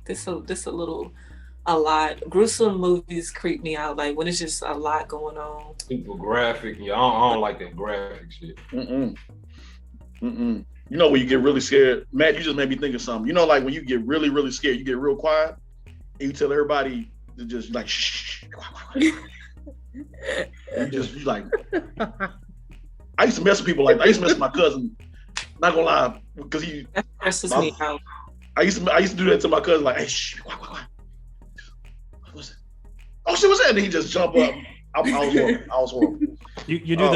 this a lot. Gruesome movies creep me out. Like when it's just a lot going on. Super graphic. Yeah, I don't like that graphic shit. You know when you get really scared, Matt, you just made me think of something. You know, like when you get really, really scared, you get real quiet and you tell everybody to just like shh. You like. I used to mess with people like that. I used to mess with my cousin. Not gonna lie, because he stresses me out. I used to do that to my cousin, like, hey, shh, quiet. What was it? Oh shit, what's that? And he just jump up. I was horrible. You do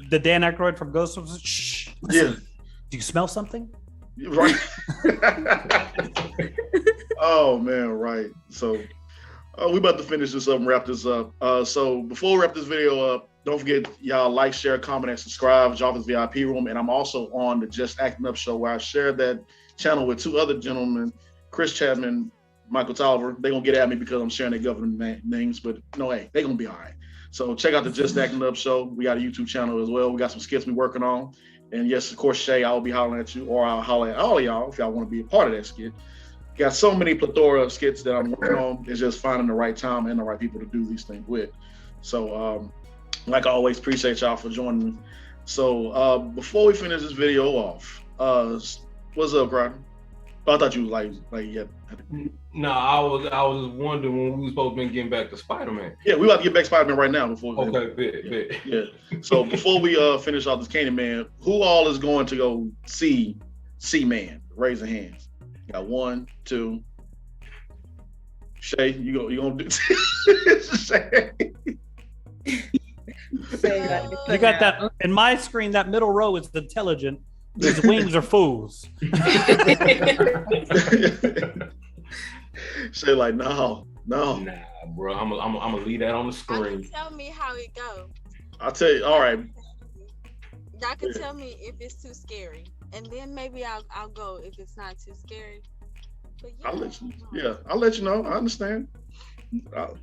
the Dan Aykroyd from Ghostbusters. Shh. Listen. Yeah. Do you smell something? Right. Oh man, right. So we about to finish this up and wrap this up. So before we wrap this video up, don't forget y'all like, share, comment, and subscribe. Joffi's VIP Room, and I'm also on the Just Acting Up show where I share that channel with two other gentlemen, Chris Chapman, Michael Tolliver. They're gonna get at me because I'm sharing their government names, but no, hey, they're gonna be all right. So check out the Just Acting Up show. We got a YouTube channel as well. We got some skits we're working on. And yes, of course, Shay, I'll be hollering at you, or I'll holler at all of y'all if y'all want to be a part of that skit. Got so many plethora of skits that I'm working on. It's just finding the right time and the right people to do these things with. So like I always, appreciate y'all for joining me. So before we finish this video off, what's up, Ryder? Oh, I thought you was like yeah. No, I was wondering when we was supposed to be getting back to Spider-Man. Yeah, we about to get back to Spider-Man right now before. Okay, bet. Yeah. So before we finish off this Candyman, who all is going to go see Man? Raise your hands. Got 1, 2. Shay, you gonna do? Shay. You got that in my screen. That middle row is intelligent. His wings are fools. Say like no. Nah, bro. I'm gonna leave that on the screen. Tell me how it goes. I'll tell you. All right. Y'all can tell me if it's too scary, and then maybe I'll go if it's not too scary. But yeah, I'll let you know. I understand.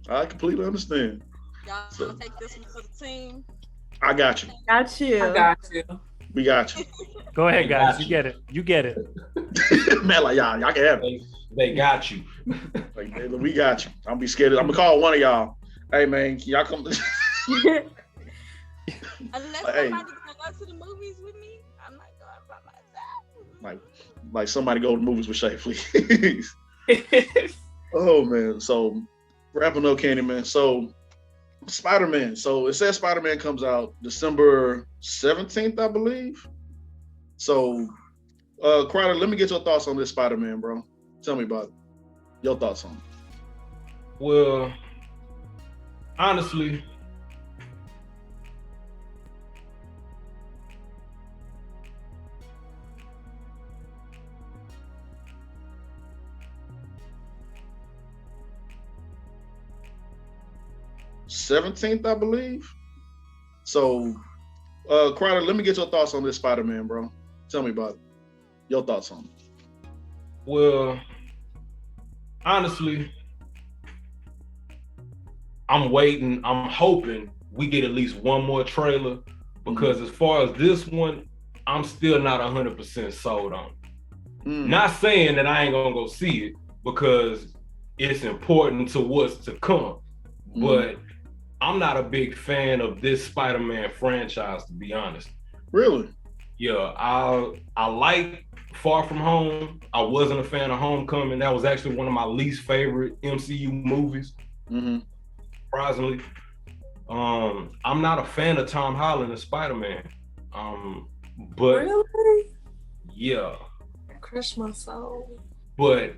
I completely understand. Y'all take this one for the team. I got you. Got you. I got you. We got you. Go ahead, guys. You get it. You get it. Man, like y'all can have it. They got you. Like, we got you. I'm be scared. I'm gonna call one of y'all. Hey man, can y'all come? Unless somebody can go to the movies with me, I'm not going by myself. Like somebody go to the movies with Shay, please. Oh man. So wrapping up Candyman. So Spider-Man. So it says Spider-Man comes out December 17th, I believe. So Crowder, let me get your thoughts on this Spider-Man, bro. Tell me about it. Your thoughts on it. Well, honestly, $17th, I believe. So, Crowder, let me get your thoughts on this Spider-Man, bro. Tell me about it. Your thoughts on it. Well, honestly, I'm waiting. I'm hoping we get at least one more trailer because as far as this one, I'm still not 100% sold on it. Not saying that I ain't gonna go see it because it's important to what's to come, but I'm not a big fan of this Spider-Man franchise, to be honest. Really? Yeah, I like Far From Home. I wasn't a fan of Homecoming. That was actually one of my least favorite MCU movies. Surprisingly. I'm not a fan of Tom Holland as Spider-Man. But really? Yeah. Crush my soul. But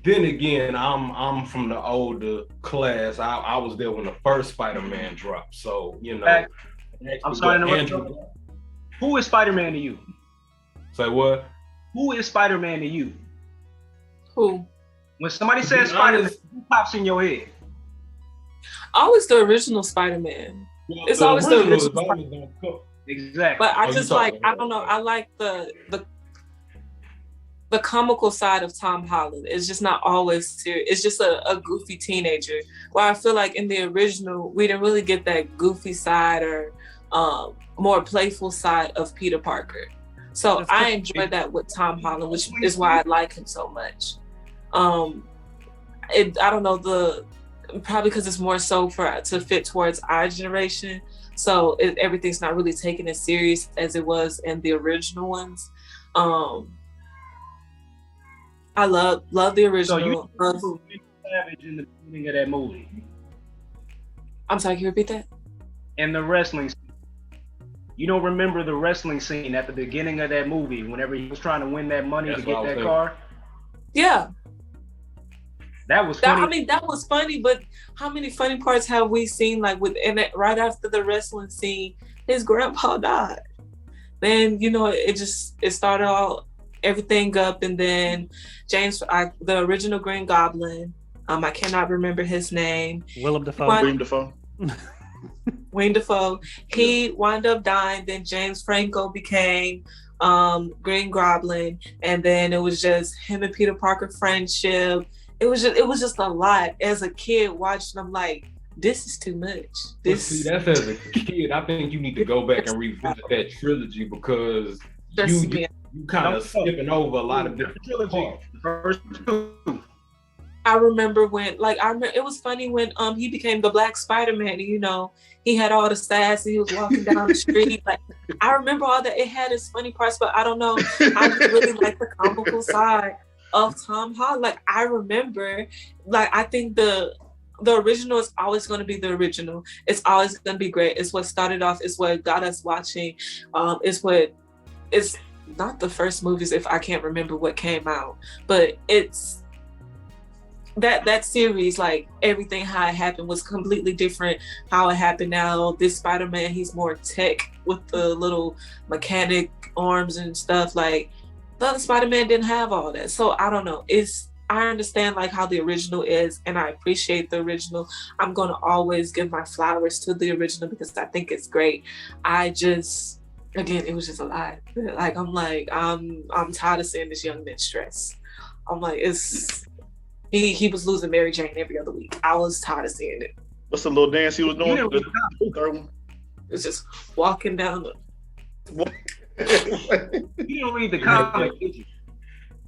then again, I'm from the older class. I was there when the first Spider-Man dropped. So, you know. I'm sorry to interrupt. Who is Spider-Man to you? Say what? Who is Spider-Man to you? Who? When somebody says Spider-Man, who pops in your head? Always the original Spider-Man. Well, it's always the original Spider-Man. Exactly. But I just like, I don't know, I like the comical side of Tom Holland. It's just not always serious. It's just a goofy teenager. Where I feel like in the original, we didn't really get that goofy side or more playful side of Peter Parker. So I enjoyed that with Tom Holland, which is why I like him so much. I don't know, probably because it's more so to fit towards our generation. So everything's not really taken as serious as it was in the original ones. I love the original. So you Savage in the beginning of that movie. I'm sorry, can you repeat that? In the wrestling scene. You don't remember the wrestling scene at the beginning of that movie whenever he was trying to win that money to get that car? Yeah. That was funny. I mean, that was funny, but how many funny parts have we seen? Like right after the wrestling scene, his grandpa died. Then, you know, it started all everything up, and then the original Green Goblin, I cannot remember his name. Willem Dafoe. Willem Dafoe. He wound up dying. Then James Franco became Green Goblin, and then it was just him and Peter Parker friendship. It was just a lot. As a kid watching, I'm like, this is too much. See, that's as a kid. I think you need to go back and revisit that trilogy because you kind of skipping over a lot of different parts. First two. I remember when, it was funny when he became the Black Spider-Man. And, you know, he had all the sass and he was walking down the street. Like, I remember all that. It had its funny parts, but I don't know. I really like the comical side of Tom Holland. Like, I remember, I think the original is always going to be the original. It's always going to be great. It's what started off. It's what got us watching. It's not the first movies, if I can't remember what came out, but it's that series, like everything how it happened was completely different how it happened now. This Spider-Man, he's more tech with the little mechanic arms and stuff. Like the other Spider-Man didn't have all that. So I don't know. I understand like how the original is, and I appreciate the original. I'm gonna always give my flowers to the original because I think it's great. Again, it was just a lot. Like I'm tired of seeing this young man stress. I'm like, he was losing Mary Jane every other week. I was tired of seeing it. What's the little dance he was doing? It's just walking down the. You don't read the comic, did you?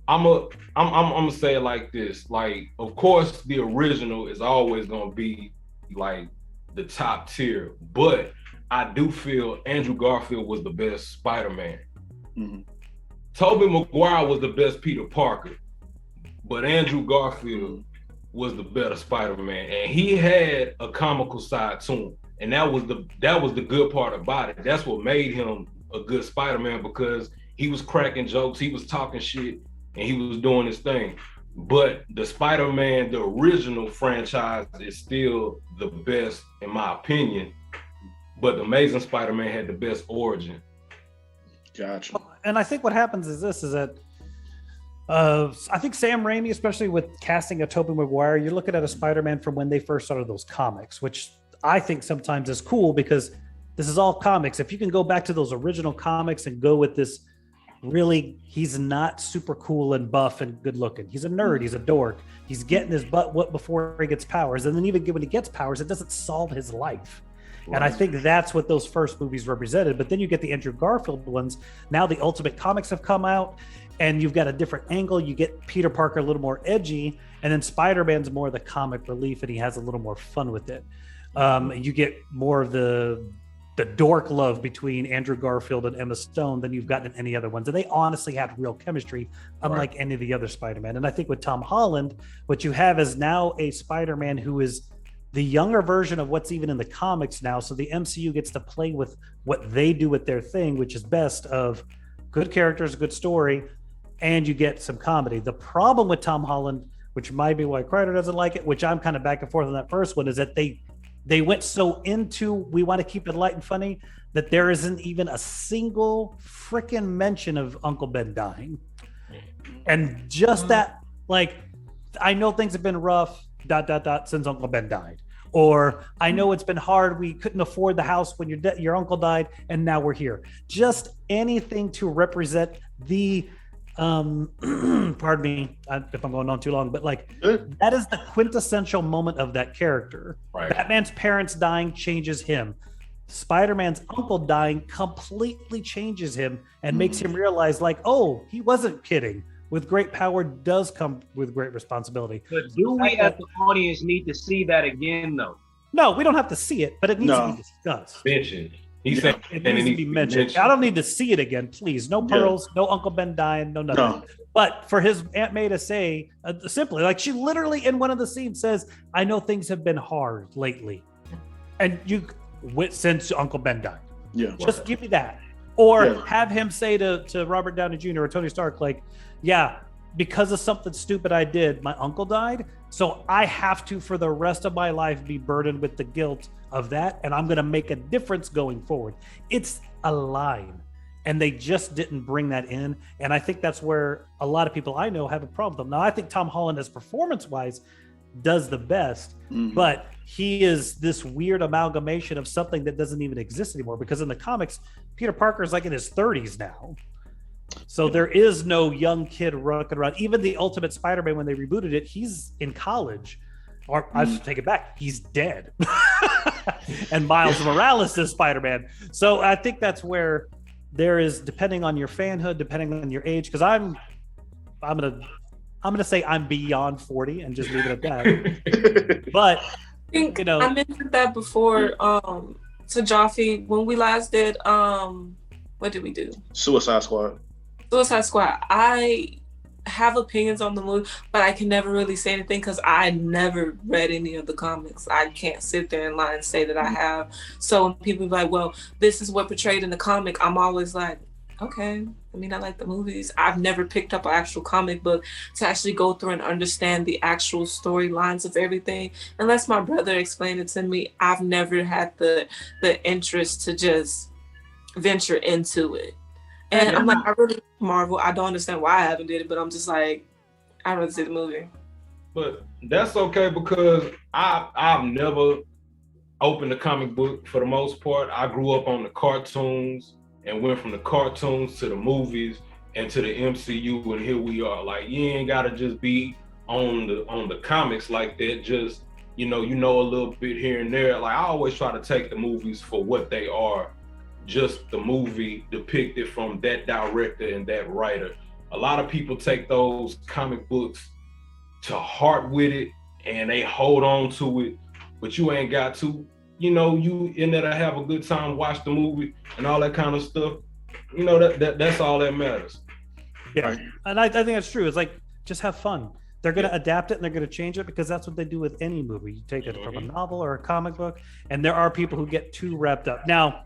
I'm gonna say it like this. Like, of course, the original is always gonna be like the top tier, but I do feel Andrew Garfield was the best Spider-Man. Mm-hmm. Tobey Maguire was the best Peter Parker, but Andrew Garfield was the better Spider-Man, and he had a comical side to him, and that was the good part about it. That's what made him a good Spider-Man, because he was cracking jokes, he was talking shit, and he was doing his thing. But the Spider-Man, the original franchise, is still the best in my opinion. But the Amazing Spider-Man had the best origin. Gotcha. And I think what happens is that I think Sam Raimi, especially with casting a Tobey Maguire, you're looking at a Spider-Man from when they first started those comics, which I think sometimes is cool because this is all comics. If you can go back to those original comics and go with this really, he's not super cool and buff and good looking. He's a nerd. He's a dork. He's getting his butt whooped before he gets powers. And then even when he gets powers, it doesn't solve his life. Right. And I think that's what those first movies represented. But then you get the Andrew Garfield ones. Now the Ultimate Comics have come out and you've got a different angle. You get Peter Parker a little more edgy, and then Spider-Man's more the comic relief and he has a little more fun with it. You get more of the dork love between Andrew Garfield and Emma Stone than you've gotten in any other ones. And they honestly had real chemistry, unlike any of the other Spider-Man. And I think with Tom Holland, what you have is now a Spider-Man who is the younger version of what's even in the comics now. So the MCU gets to play with what they do with their thing, which is best of good characters, good story, and you get some comedy. The problem with Tom Holland, which might be why Kreider doesn't like it, which I'm kind of back and forth on that first one, is that they went so into, we want to keep it light and funny, that there isn't even a single freaking mention of Uncle Ben dying. And just that, like, I know things have been rough, ... since Uncle Ben died. Or I know it's been hard, we couldn't afford the house when your uncle died, and now we're here. Just anything to represent the, pardon me if I'm going on too long, but like that is the quintessential moment of that character. Right. Batman's parents dying changes him. Spider-Man's uncle dying completely changes him and makes him realize, like, oh, he wasn't kidding. With great power does come with great responsibility. But do we as the audience need to see that again, though? No, we don't have to see it, but it needs to be discussed. Mentioned. He said it needs to be mentioned. I don't need to see it again, please. No pearls, no Uncle Ben dying, no nothing. No. But for his Aunt May to say simply, like she literally in one of the scenes says, "I know things have been hard lately," and since Uncle Ben died. Yeah, just give me that, or have him say to Robert Downey Jr. or Tony Stark, like, "Yeah, because of something stupid I did, my uncle died, so I have to, for the rest of my life, be burdened with the guilt of that, and I'm going to make a difference going forward." It's a line, and they just didn't bring that in, and I think that's where a lot of people I know have a problem with them. Now, I think Tom Holland, as performance-wise, does the best, but he is this weird amalgamation of something that doesn't even exist anymore, because in the comics, Peter Parker is like in his 30s now. So there is no young kid running around. Even the Ultimate Spider-Man, when they rebooted it, he's in college. Or I should take it back, he's dead. And Miles Morales is Spider-Man. So I think that's where there is, depending on your fanhood, depending on your age, because I'm gonna say I'm beyond 40 and just leave it at that. But I think I mentioned that before to Joffy when we last did what did we do? Suicide Squad. I have opinions on the movie, but I can never really say anything because I never read any of the comics. I can't sit there and lie and say that I have. So when people be like, well, this is what portrayed in the comic, I'm always like, okay. I mean, I like the movies. I've never picked up an actual comic book to actually go through and understand the actual storylines of everything. Unless my brother explained it to me, I've never had the interest to just venture into it. And I'm like, I really Marvel. I don't understand why I haven't did it, but I'm just like, I'd rather see the movie. But that's okay, because I've never opened a comic book for the most part. I grew up on the cartoons and went from the cartoons to the movies and to the MCU, and here we are. Like, you ain't gotta just be on the comics like that. Just you know a little bit here and there. Like, I always try to take the movies for what they are. Just the movie depicted from that director and that writer. A lot of people take those comic books to heart with it and they hold on to it, but you ain't got to. You in there to have a good time, watch the movie and all that kind of stuff. That's all that matters. Yeah, and I think that's true. It's like, just have fun. They're going to adapt it and they're going to change it because that's what they do with any movie. You take it from a novel or a comic book, and there are people who get too wrapped up. Now,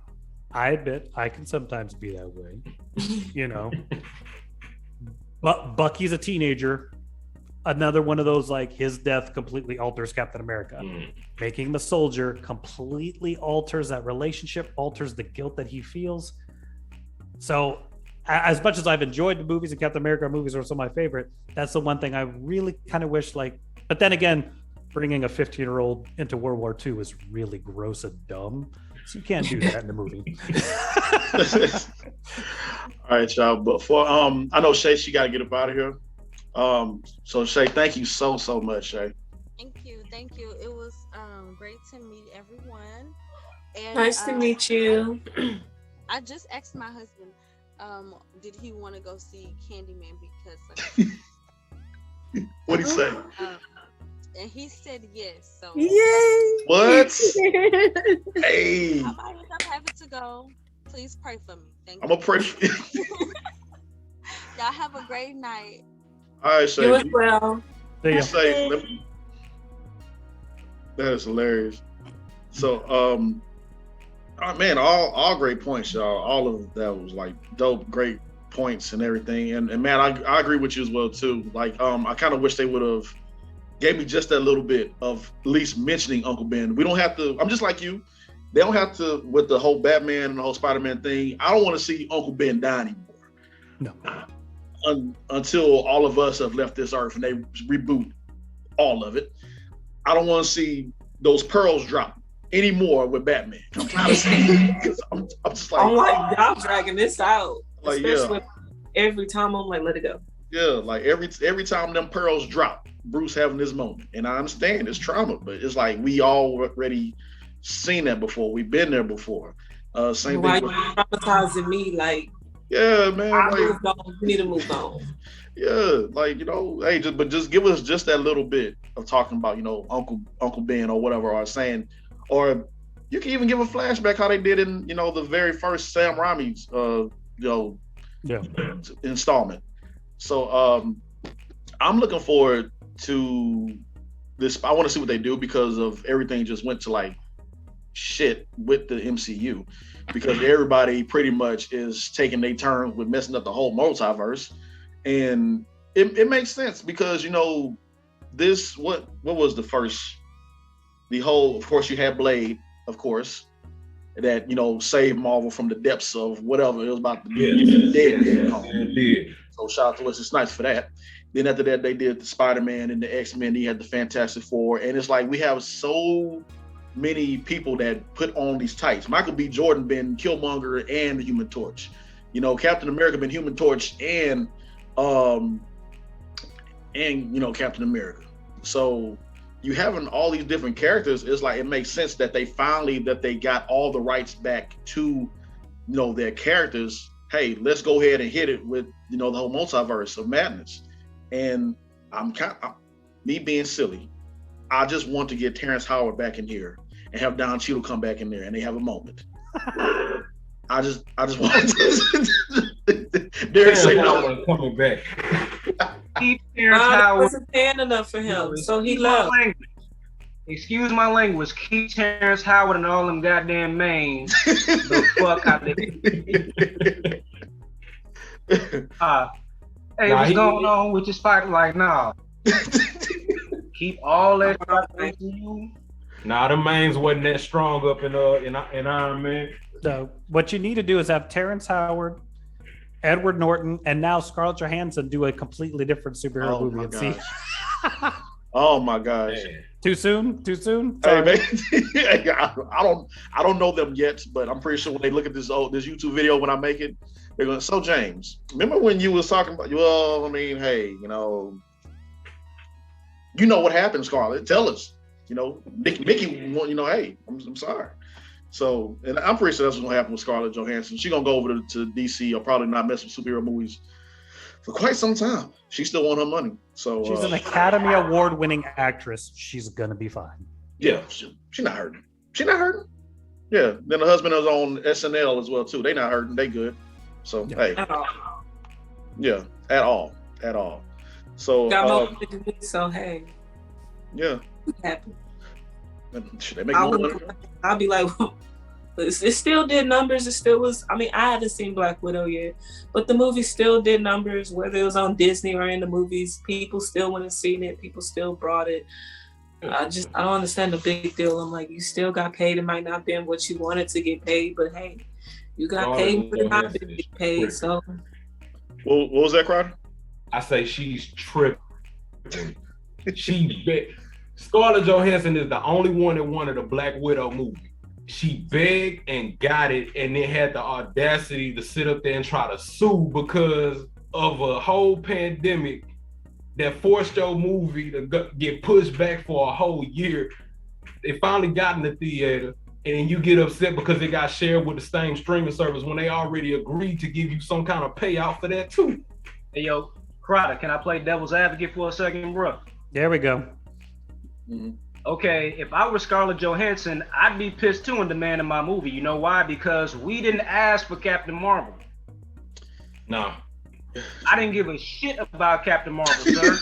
I admit I can sometimes be that way, But Bucky's a teenager. Another one of those, like, his death completely alters Captain America. Making him a soldier completely alters that relationship, alters the guilt that he feels. So as much as I've enjoyed the movies, and Captain America movies are some of my favorite, that's the one thing I really kind of wish, like, but then again, bringing a 15-year-old into World War II is really gross and dumb. So you can't do that in the movie. All right, y'all. But for I know Shay, she got to get up out of here. So Shay, thank you so much, Shay. Thank you. It was great to meet everyone. And Nice to meet you. I just asked my husband, did he want to go see Candyman because What'd he say? and he said yes. So Yay! What? Hey, I might end up having to go. Please pray for me. Thank I'm you. gonna pray for you. Y'all have a great night. All right, Shay. You as well. There you Be go. safe. That is hilarious. So, oh, man, all great points, y'all. All of that was like dope, great points and everything. And man, I agree with you as well too. Like, I kind of wish they would have gave me just that little bit of at least mentioning Uncle Ben. We don't have to. I'm just like you. They don't have to with the whole Batman and the whole Spider-Man thing. I don't want to see Uncle Ben die anymore. No. Until all of us have left this earth and they reboot all of it. I don't want to see those pearls drop anymore with Batman. I'm tired of seeing it. I'm just like, I'm like, y'all dragging this out. Like, Especially every time I'm like, let it go. Yeah, like every time them pearls drop, Bruce having this moment. And I understand it's trauma, but it's like we already seen that before. We've been there before. Same Why thing you with, traumatizing me? Like, yeah, man. I Like, moved on. You need to move on. yeah, like, you know, hey, just give us just that little bit of talking about, you know, Uncle Ben or whatever, or saying, or you can even give a flashback how they did in, you know, the very first Sam Raimi's, installment. So I'm looking forward to this. I want to see what they do because of everything just went to like shit with the MCU, because everybody pretty much is taking their turn with messing up the whole multiverse. And it makes sense because, you know, this, what was the first, of course you had Blade, of course, that, you know, saved Marvel from the depths of whatever it was about to be dead. So shout out to Wesley Snipes for that. Then after that, they did the Spider-Man and the X-Men. He had the Fantastic Four. And it's like we have so many people that put on these tights. Michael B. Jordan been Killmonger and the Human Torch. You know, Captain America been Human Torch and you know, Captain America. So you having all these different characters, it's like it makes sense that they got all the rights back to, you know, their characters. Hey, let's go ahead and hit it with, you know, the whole multiverse of madness. And me being silly, I just want to get Terrence Howard back in here and have Don Cheadle come back in there and they have a moment. I just want to. Derek say no. Coming back. Keep Terrence Howard. Wasn't paying enough for him, so he left. Excuse my language. Keep Terrence Howard and all them goddamn mains the fuck out there. Hey, what's going on with your spot? Like, nah. Keep all that stuff to you. Nah, the mains wasn't that strong up in Iron Man. So what you need to do is have Terrence Howard, Edward Norton, and now Scarlett Johansson do a completely different superhero movie and see. Oh my gosh! Man. Too soon? Hey, man. I don't know them yet, but I'm pretty sure when they look at this YouTube video when I make it, they're going. So James, remember when you was talking about? Well, I mean, hey, you know what happened, Scarlett? Tell us. You know, Mickey, you know, hey, I'm sorry. So, and I'm pretty sure that's what's gonna happen with Scarlett Johansson. She's gonna go over to DC or probably not mess with superhero movies for quite some time. She still want her money. So she's an Academy Award-winning actress. She's gonna be fine. Yeah, she's not hurting. She's not hurting. Yeah. Then the husband is on SNL as well too. They not hurting. They good. So hey, yeah, at all. So got more money than me, so hey, yeah. Happy. Should they make more money? I'll be like, it still did numbers. It still was. I mean, I haven't seen Black Widow yet, but the movie still did numbers. Whether it was on Disney or in the movies, people still went and seen it. People still brought it. I don't understand the big deal. I'm like, you still got paid. It might not have been what you wanted to get paid, but hey, you got paid, but not been paid. So, what was that, Crowder? I say she's tripping. Scarlett Johansson is the only one that wanted a Black Widow movie. she begged and got it, and then had the audacity to sit up there and try to sue because of a whole pandemic that forced your movie to get pushed back for a whole year. It finally got in the theater, and you get upset because it got shared with the same streaming service when they already agreed to give you some kind of payout for that too. Hey, yo, Crowder, can I play devil's advocate for a second, bro? There we go. Mm-hmm. Okay, if I were Scarlett Johansson, I'd be pissed too and demanding my movie. You know why? Because we didn't ask for Captain Marvel. No. I didn't give a shit about Captain Marvel, sir.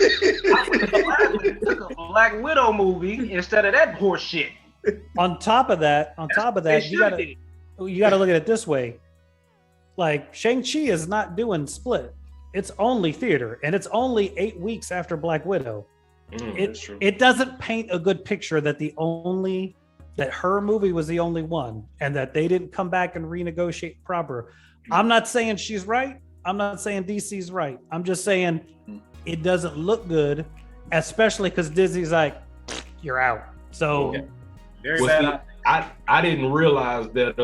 I took a Black Widow movie instead of that horse shit. On top of that, you gotta look at it this way. Like, Shang-Chi is not doing split. It's only theater, and it's only 8 weeks after Black Widow. It doesn't paint a good picture that her movie was the only one, and that they didn't come back and renegotiate proper. I'm not saying she's right. I'm not saying DC's right. I'm just saying it doesn't look good, especially because Disney's like, you're out. So very bad. I didn't realize that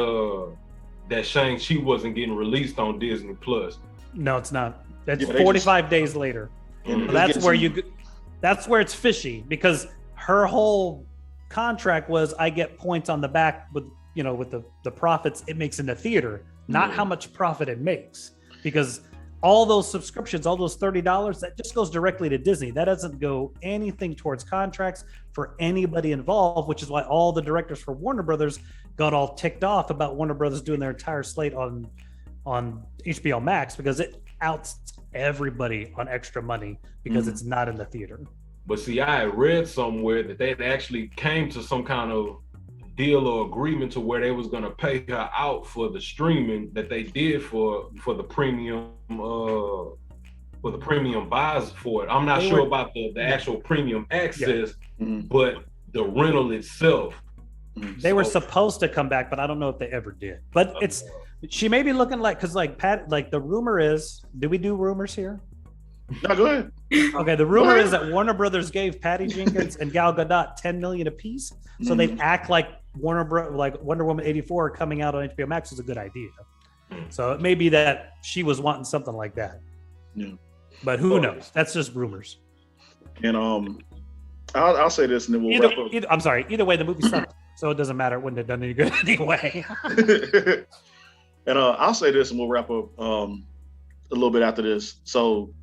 that Shang-Chi wasn't getting released on Disney Plus. No, it's not. That's 45 days later. That's where it's fishy, because her whole contract was, I get points on the back with the profits it makes in the theater, not how much profit it makes. Because all those subscriptions, all those $30, that just goes directly to Disney. That doesn't go anything towards contracts for anybody involved, which is why all the directors for Warner Brothers got all ticked off about Warner Brothers doing their entire slate on HBO Max, because it outs everybody on extra money because it's not in the theater. But see, I had read somewhere that they actually came to some kind of deal or agreement to where they was gonna pay her out for the streaming that they did for the premium buys for it. I'm not sure about the actual premium access, but the rental itself. They were supposed to come back, but I don't know if they ever did. But she may be looking like, because like Pat, like the rumor is, do we do rumors here? No, go ahead. Okay, the rumor is that Warner Brothers gave Patty Jenkins and Gal Gadot $10 million apiece, so they'd act like like Wonder Woman 84 coming out on HBO Max is a good idea. So it may be that she was wanting something like that. Yeah. But who knows? That's just rumors. And I'll say this, and then we'll wrap up. I'm sorry. Either way, the movie sucked, so it doesn't matter. It wouldn't have done any good anyway. And I'll say this, and we'll wrap up a little bit after this. So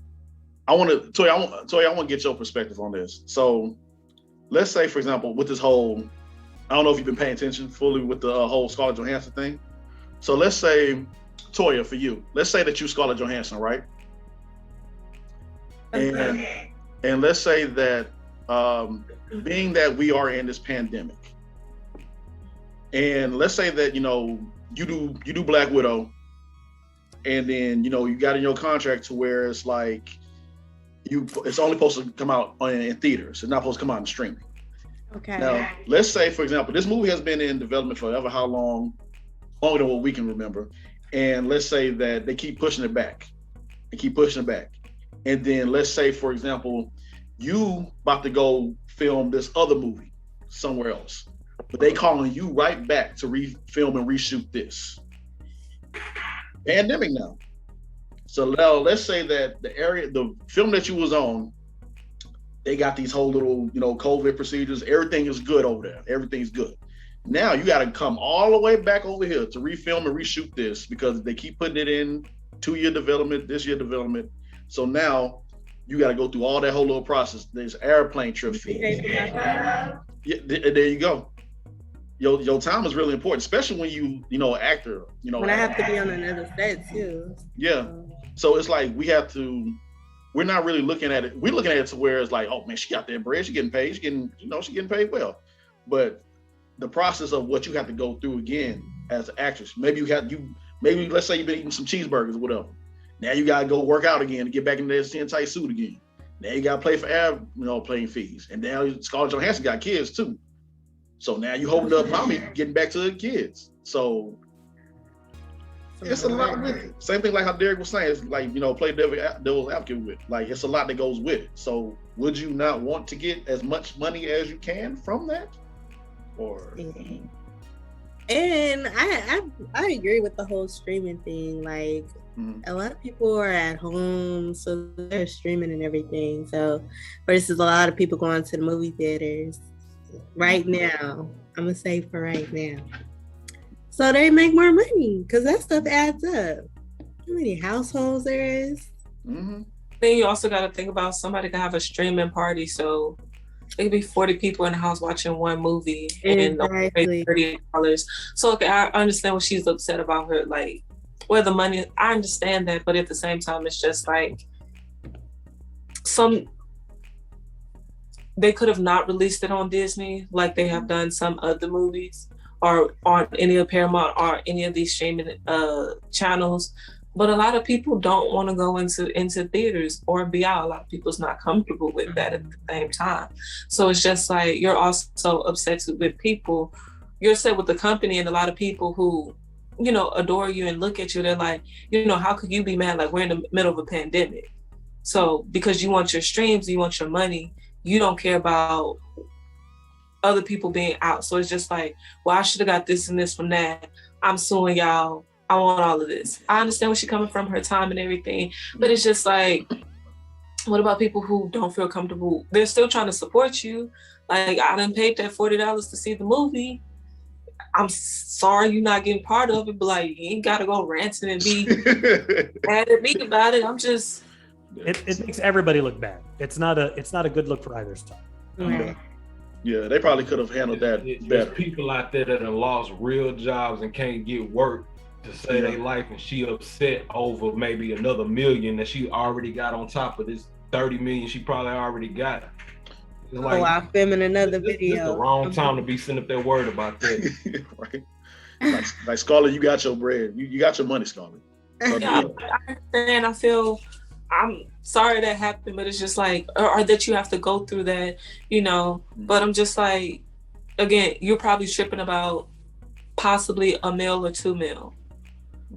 I want to get your perspective on this. So let's say, for example, with this whole, I don't know if you've been paying attention fully with the whole Scarlett Johansson thing. So let's say, Toya, for you, let's say that you Scarlett Johansson, right? And let's say that being that we are in this pandemic, and let's say that you do Black Widow, and then you got in your contract to where it's like it's only supposed to come out in theaters. It's not supposed to come out in streaming. Okay. Now, let's say, for example, this movie has been in development forever, how long? Longer than what we can remember. And let's say that they keep pushing it back. And then let's say, for example, you about to go film this other movie somewhere else, but they calling you right back to refilm and reshoot this. Pandemic now. So now let's say that the film that you was on, they got these whole little, COVID procedures. Everything is good over there. Everything's good. Now you got to come all the way back over here to refilm and reshoot this because they keep putting it in 2-year development, this year development. So now you got to go through all that whole little process. There's airplane trip fee. Yeah, there you go. Your time is really important, especially when you actor. When I have to be on another set too. Yeah. So it's like we're not really looking at it. We're looking at it to where it's like, oh man, she got that bread, she getting paid, she getting paid well. But the process of what you have to go through again as an actress, maybe let's say you've been eating some cheeseburgers or whatever. Now you gotta go work out again to get back into that skin tight suit again. Now you gotta pay for playing fees. And now Scarlett Johansson got kids too. So now you holding up mommy getting back to the kids. So it's a lot with it. Same thing like how Derek was saying, it's like, play devil's advocate with. Like, it's a lot that goes with it. So would you not want to get as much money as you can from that? Or And I agree with the whole streaming thing. Like a lot of people are at home, so they're streaming and everything. So versus a lot of people going to the movie theaters right now. I'm gonna say for right now. So they make more money because that stuff adds up. How many households there is? Then you also got to think about somebody can have a streaming party, so it could be 40 people in the house watching one movie and pay $30. So okay, I understand what she's upset about her, like where the money. I understand that, but at the same time, it's just like they could have not released it on Disney like they have done some other movies, or on any of Paramount or any of these streaming channels. But a lot of people don't want to go into theaters or be out. A lot of people's not comfortable with that at the same time. So it's just like you're also upset with people. You're upset with the company and a lot of people who, you know, adore you and look at you. They're like, you know, how could you be mad? Like, we're in the middle of a pandemic. So because you want your streams, you want your money, you don't care about other people being out. So it's just like, well, I should have got this and this from that. I'm suing y'all. I want all of this. I understand where she's coming from, her time and everything, but it's just like, what about people who don't feel comfortable? They're still trying to support you. Like, I done paid that $40 to see the movie. I'm sorry you're not getting part of it, but like, you ain't gotta go ranting and be mad at me about it. I'm just. It makes everybody look bad. It's not a good look for either side. Right. Yeah, they probably could have handled that There's better. people out there that have lost real jobs and can't get work to save their life, and she upset over maybe another $1 million that she already got on top of this 30 million she probably already got. It's like, I'm filming another video. It's the wrong time to be sitting up there worried about that. Right. Like Scarlett, you got your bread. You got your money, Scarlett. So, yeah, I understand. I feel I'm sorry that happened, but it's just like, or that you have to go through that, you know. But I'm just like, again, you're probably tripping about possibly $1 million or $2 million,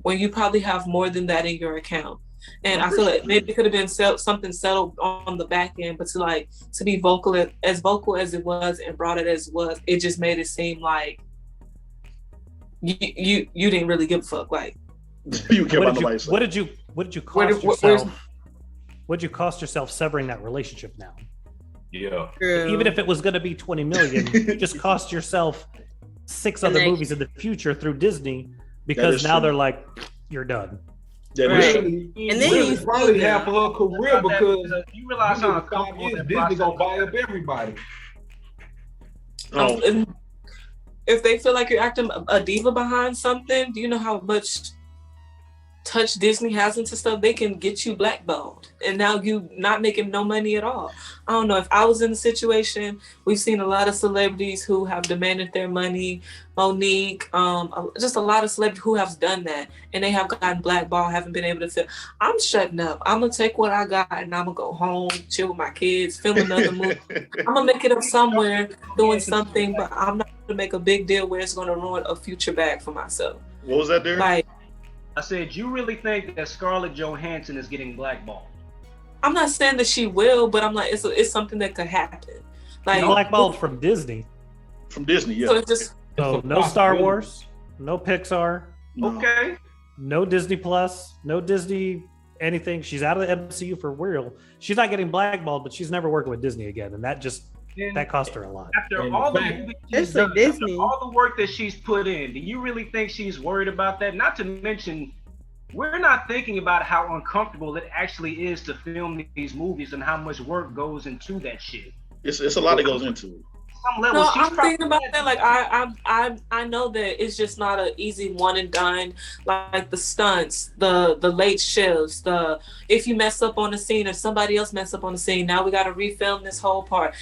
when you probably have more than that in your account. And I feel like maybe it could have been something settled on the back end, but to be vocal as it was and brought it as it was, it just made it seem like you didn't really give a fuck. Like, you care about nobody. What did you cost yourself? What did you cost yourself severing that relationship now? Yeah. Even if it was going to be 20 million, you just cost yourself 6 other movies in the future through Disney, because now they're like, you're done. Yeah, right. And then you probably half of her career, because you realize how 5 years Disney gonna buy up everybody. If they feel like you're acting a diva behind something, do you know how much touch Disney has into stuff? They can get you blackballed, and now you not making no money at all. I don't know. If I was in the situation, we've seen a lot of celebrities who have demanded their money. Monique, just a lot of celebrities who have done that, and they have gotten blackballed, haven't been able to film. I'm shutting up. I'm gonna take what I got and I'm gonna go home, chill with my kids, film another movie. I'm gonna make it up somewhere doing something, but I'm not gonna make a big deal where it's gonna ruin a future bag for myself. What was that there? Like, I said, you really think that Scarlett Johansson is getting blackballed? I'm not saying that she will, but I'm like, it's something that could happen. Like, blackballed from Disney. From Disney, yeah. So it's just no Star Wars, no Pixar, okay, no Disney Plus, no Disney anything. She's out of the MCU for real. She's not getting blackballed, but she's never working with Disney again, and that cost her a lot. After all the movies she's done, after all the work that she's put in, do you really think she's worried about that? Not to mention, we're not thinking about how uncomfortable it actually is to film these movies and how much work goes into that shit. It's a lot that goes into it. Some level, no, I'm thinking about that. Like, I know that it's just not an easy one and done. Like the stunts, the late shifts, if you mess up on the scene or somebody else mess up on the scene, now we got to refilm this whole part.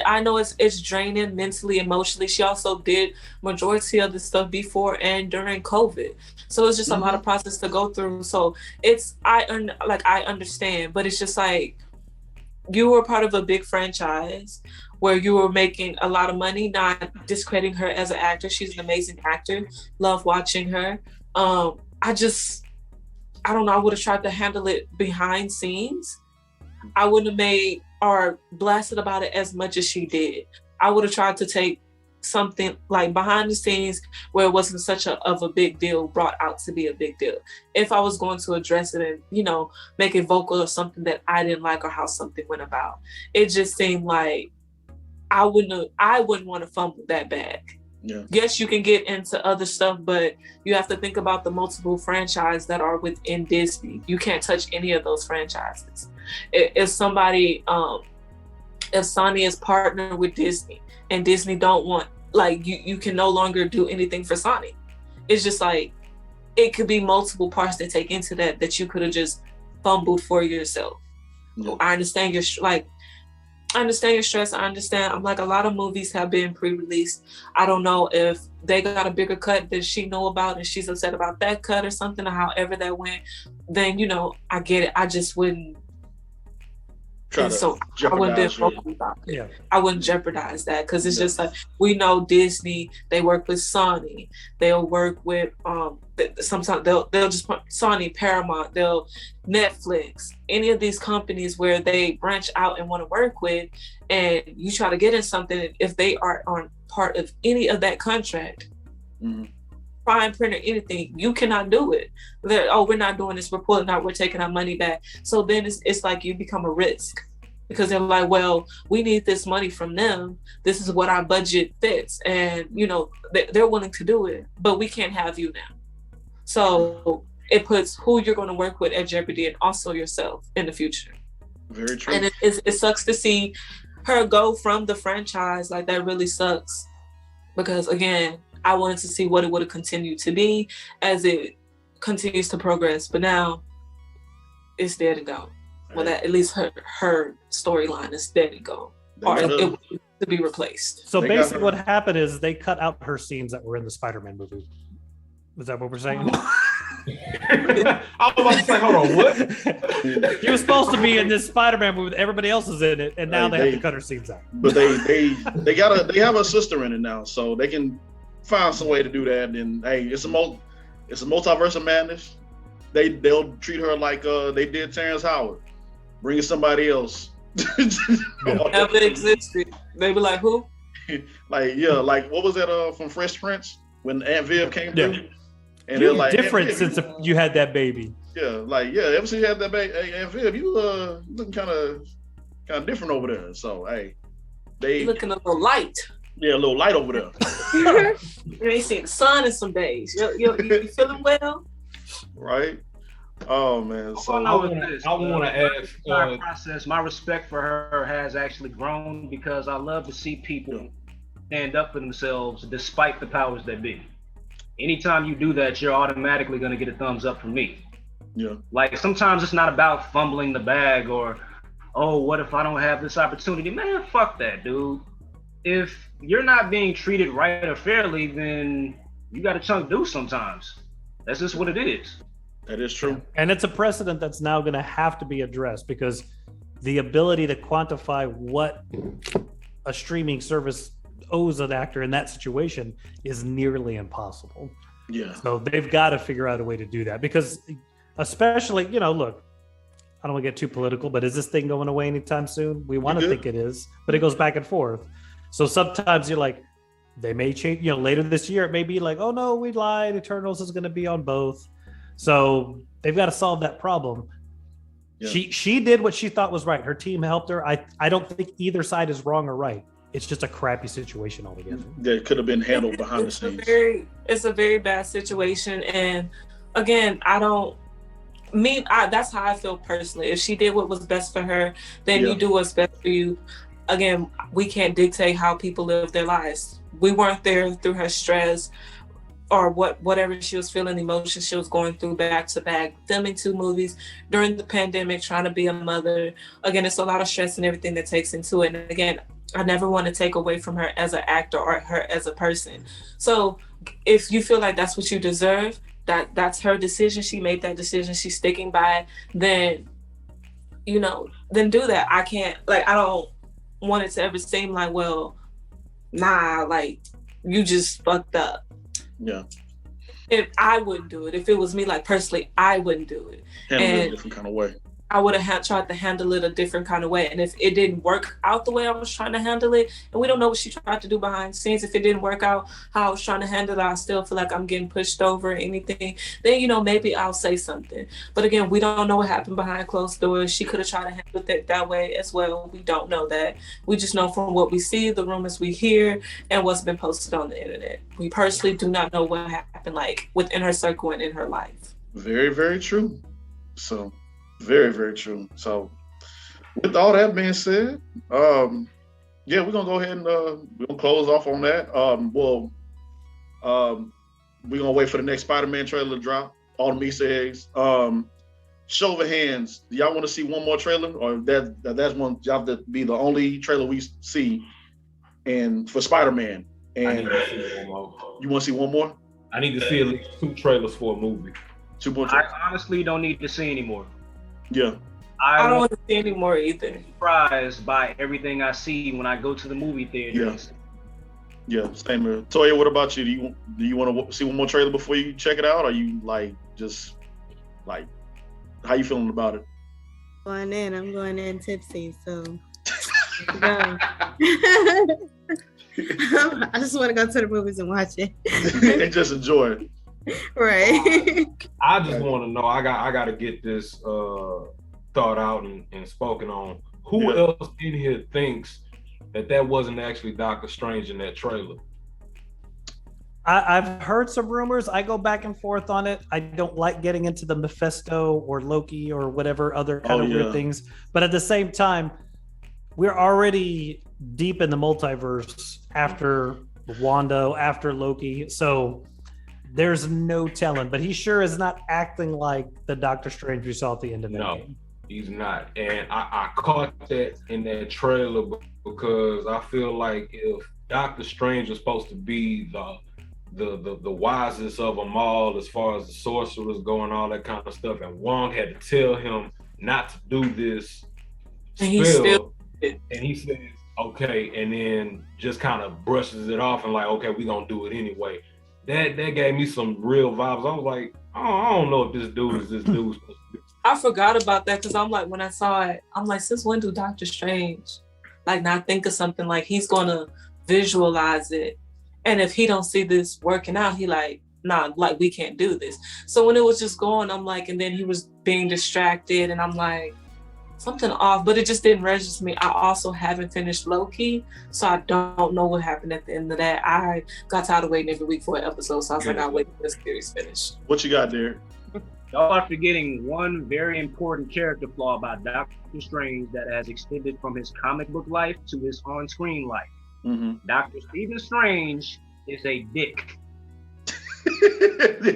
I know it's draining mentally, emotionally. She also did majority of the stuff before and during COVID, so it's just a lot of process to go through. So I understand, but it's just like, you were part of a big franchise where you were making a lot of money, not discrediting her as an actor. She's an amazing actor. Love watching her. I don't know. I would have tried to handle it behind scenes. I wouldn't have made or blasted about it as much as she did. I would have tried to take something like behind the scenes where it wasn't such of a big deal brought out to be a big deal. If I was going to address it and, you know, make it vocal or something that I didn't like or how something went about, it just seemed like I wouldn't want to fumble that bag. Yeah. Yes, you can get into other stuff, but you have to think about the multiple franchises that are within Disney. You can't touch any of those franchises. If somebody, if Sony is partnered with Disney and Disney don't want, like, you can no longer do anything for Sony. It's just like, it could be multiple parts that take into that you could have just fumbled for yourself. Yeah. I understand your stress. I understand. I'm like, a lot of movies have been pre-released. I don't know if they got a bigger cut that she know about and she's upset about that cut or something, or however that went. Then, you know, I get it. I just wouldn't. I wouldn't be vocal about it. Yeah. I wouldn't jeopardize that, because it's just like, we know Disney, they work with Sony, they'll work with sometimes they'll just put Sony, Paramount, they'll Netflix, any of these companies where they branch out and want to work with, and you try to get in something, if they are on part of any of that contract, fine print or anything, you cannot do it. We're not doing this, we're pulling out, we're taking our money back. So then it's like you become a risk, because they're like, well, we need this money from them, this is what our budget fits, and you know, they're willing to do it, but we can't have you now. So it puts who you're going to work with at jeopardy, and also yourself in the future. Very true. And it sucks to see her go from the franchise. Like, that really sucks, because again, I wanted to see what it would have continued to be as it continues to progress, but now it's dead and gone. Well, that at least her storyline is dead and gone, or it was to be replaced. So basically, what happened is they cut out her scenes that were in the Spider-Man movie. Is that what we're saying? I was about to say, hold on, what? She was supposed to be in this Spider-Man movie. Everybody else is in it, and now they have to cut her scenes out. But they have a sister in it now, so they can find some way to do that. And hey, it's a multiverse of madness. They'll treat her like they did Terrence Howard, bringing somebody else. Never existed. They be like, who? like what was that from Fresh Prince when Aunt Viv came through? And they're like, different since you had that baby. Yeah, ever since you had that baby, hey, Aunt Viv, you looking kind of different over there. So hey, you looking a little light. Yeah, a little light over there. You ain't seen the sun in some days. You feeling well? Right. Oh man. So I want to ask. Process. My respect for her has actually grown, because I love to see people stand up for themselves despite the powers that be. Anytime you do that, you're automatically going to get a thumbs up from me. Yeah. Like, sometimes it's not about fumbling the bag or, oh, what if I don't have this opportunity? Man, fuck that, dude. If you're not being treated right or fairly, then you got to chunk due sometimes. That's just what it is. That is true. And it's a precedent that's now going to have to be addressed, because the ability to quantify what a streaming service owes an actor in that situation is nearly impossible. Yeah. So they've got to figure out a way to do that, because especially, look, I don't want to get too political, but is this thing going away anytime soon? We want to think it is, but it goes back and forth. So sometimes you're like, they may change, later this year, it may be like, oh no, we lied, Eternals is going to be on both. So they've got to solve that problem. Yeah. She did what she thought was right. Her team helped her. I don't think either side is wrong or right. It's just a crappy situation altogether. That could have been handled behind the scenes. It's a very bad situation. And again, that's how I feel personally. If she did what was best for her, then you do what's best for you. Again, we can't dictate how people live their lives. We weren't there through her stress or whatever she was feeling, emotions she was going through back to back, filming 2 movies during the pandemic, trying to be a mother. Again, it's a lot of stress and everything that takes into it. And again, I never want to take away from her as an actor or her as a person. So if you feel like that's what you deserve, that's her decision. She made that decision. She's sticking by it. Then do that. I don't want it to ever seem like, well, nah, like you just fucked up. Yeah. If I wouldn't do it, if it was me, like personally, I wouldn't do it. Handle it a different kind of way. I would have tried to handle it a different kind of way. And if it didn't work out the way I was trying to handle it, and we don't know what she tried to do behind the scenes, if it didn't work out how I was trying to handle it, I still feel like I'm getting pushed over or anything, then, you know, maybe I'll say something. But again, we don't know what happened behind closed doors. She could have tried to handle it that way as well. We don't know that. We just know from what we see, the rumors we hear, and what's been posted on the internet. We personally do not know what happened, like, within her circle and in her life. Very, very true. So, very, very true. So, with all that being said, yeah, we're gonna go ahead and we're gonna close off on that. We're gonna wait for the next Spider-Man trailer to drop. All the Easter eggs. Show of hands. Do y'all want to see one more trailer, or that's one y'all have to be the only trailer we see, and for Spider-Man? And you want to see one more? I need to see at least 2 trailers for a movie. 2 more trailers. I honestly don't need to see anymore. Yeah. I don't want to see anymore either. Surprised by everything I see when I go to the movie theaters. Yeah, same here. Toya, what about you? Do you want to see one more trailer before you check it out, or you like just like how you feeling about it? I'm going in tipsy, so go. I just want to go to the movies and watch it and just enjoy it. Right. I just want to know. I got to get this thought out and spoken on. Who else in here thinks that wasn't actually Doctor Strange in that trailer? I've heard some rumors. I go back and forth on it. I don't like getting into the Mephisto or Loki or whatever other kind of weird things. But at the same time, we're already deep in the multiverse after Wanda, after Loki. So there's no telling. But he sure is not acting like the Doctor Strange we saw at the end of that game. He's not. And I caught that in that trailer because I feel like if Doctor Strange was supposed to be the wisest of them all as far as the sorcerers go and all that kind of stuff, and Wong had to tell him not to do this spell, and he says, okay, and then just kind of brushes it off and like, okay, we're gonna do it anyway. That gave me some real vibes. I was like, oh, I don't know if this dude is this dude. I forgot about that because I'm like, when I saw it, I'm like, since when do Doctor Strange like not think of something like he's gonna visualize it? And if he don't see this working out, he like, nah, like we can't do this. So when it was just going, I'm like, and then he was being distracted and I'm like, something off, but it just didn't register me. I also haven't finished Loki, so I don't know what happened at the end of that. I got tired of waiting every week for an episode, so I was like, I'll wait for this series finish. What you got there? Y'all are forgetting one very important character flaw about Doctor Strange that has extended from his comic book life to his on-screen life. Mm-hmm. Dr. Stephen Strange is a dick.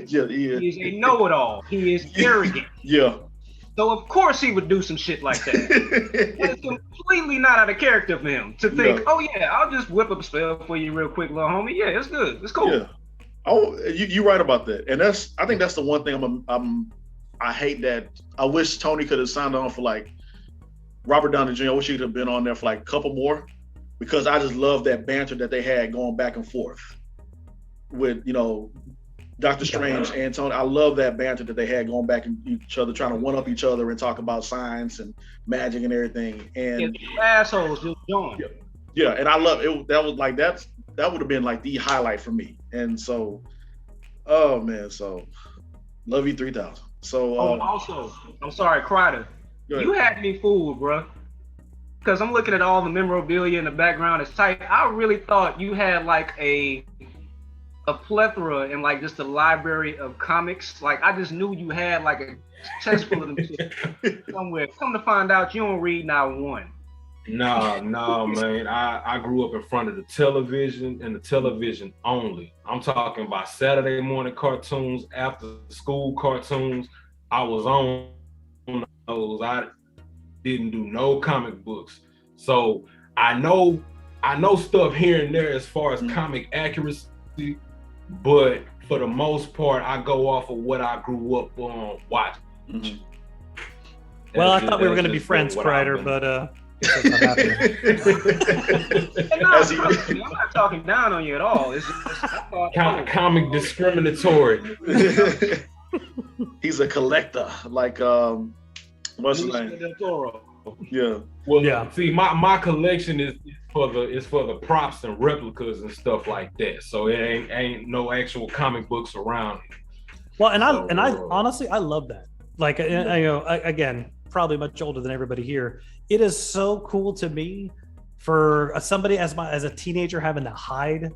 Yeah, he is. He is a know-it-all. He is arrogant. Yeah. So of course he would do some shit like that. It's completely not out of character for him to think, oh yeah, I'll just whip up a spell for you real quick, little homie. Yeah, it's good. It's cool. Yeah. Oh, you're right about that. And I think that's the one thing I hate that. I wish Tony could have signed on for like Robert Downey Jr. I wish he could have been on there for like a couple more, because I just love that banter that they had going back and forth with, you know, Doctor Strange and Tony. I love that banter that they had going back at each other, trying to one up each other and talk about science and magic and everything. And assholes just join. Yeah, and I love it. That was like that would have been like the highlight for me. And so, oh man, so love you 3000. So also, I'm sorry, Crider, you had me fooled, bro. Because I'm looking at all the memorabilia in the background. It's tight. I really thought you had like a plethora and like just a library of comics. Like I just knew you had like a chest full of them shit somewhere. Come to find out, you don't read not one. No, man. I grew up in front of the television and the television only. I'm talking about Saturday morning cartoons, after school cartoons. I was on those. I didn't do no comic books. So I know stuff here and there as far as comic accuracy, but for the most part, I go off of what I grew up on watching. Mm-hmm. Well, I thought we were going to be friends, Crider, but I'm not talking down on you at all. It's just comic discriminatory. He's a collector, like What's his Benicio name? del Toro. Yeah. Well, Yeah. see, my collection is for the props and replicas and stuff like that. So it ain't no actual comic books around it. Well, and I honestly I love that. Like again, probably much older than everybody here. It is so cool to me for somebody as a teenager having to hide,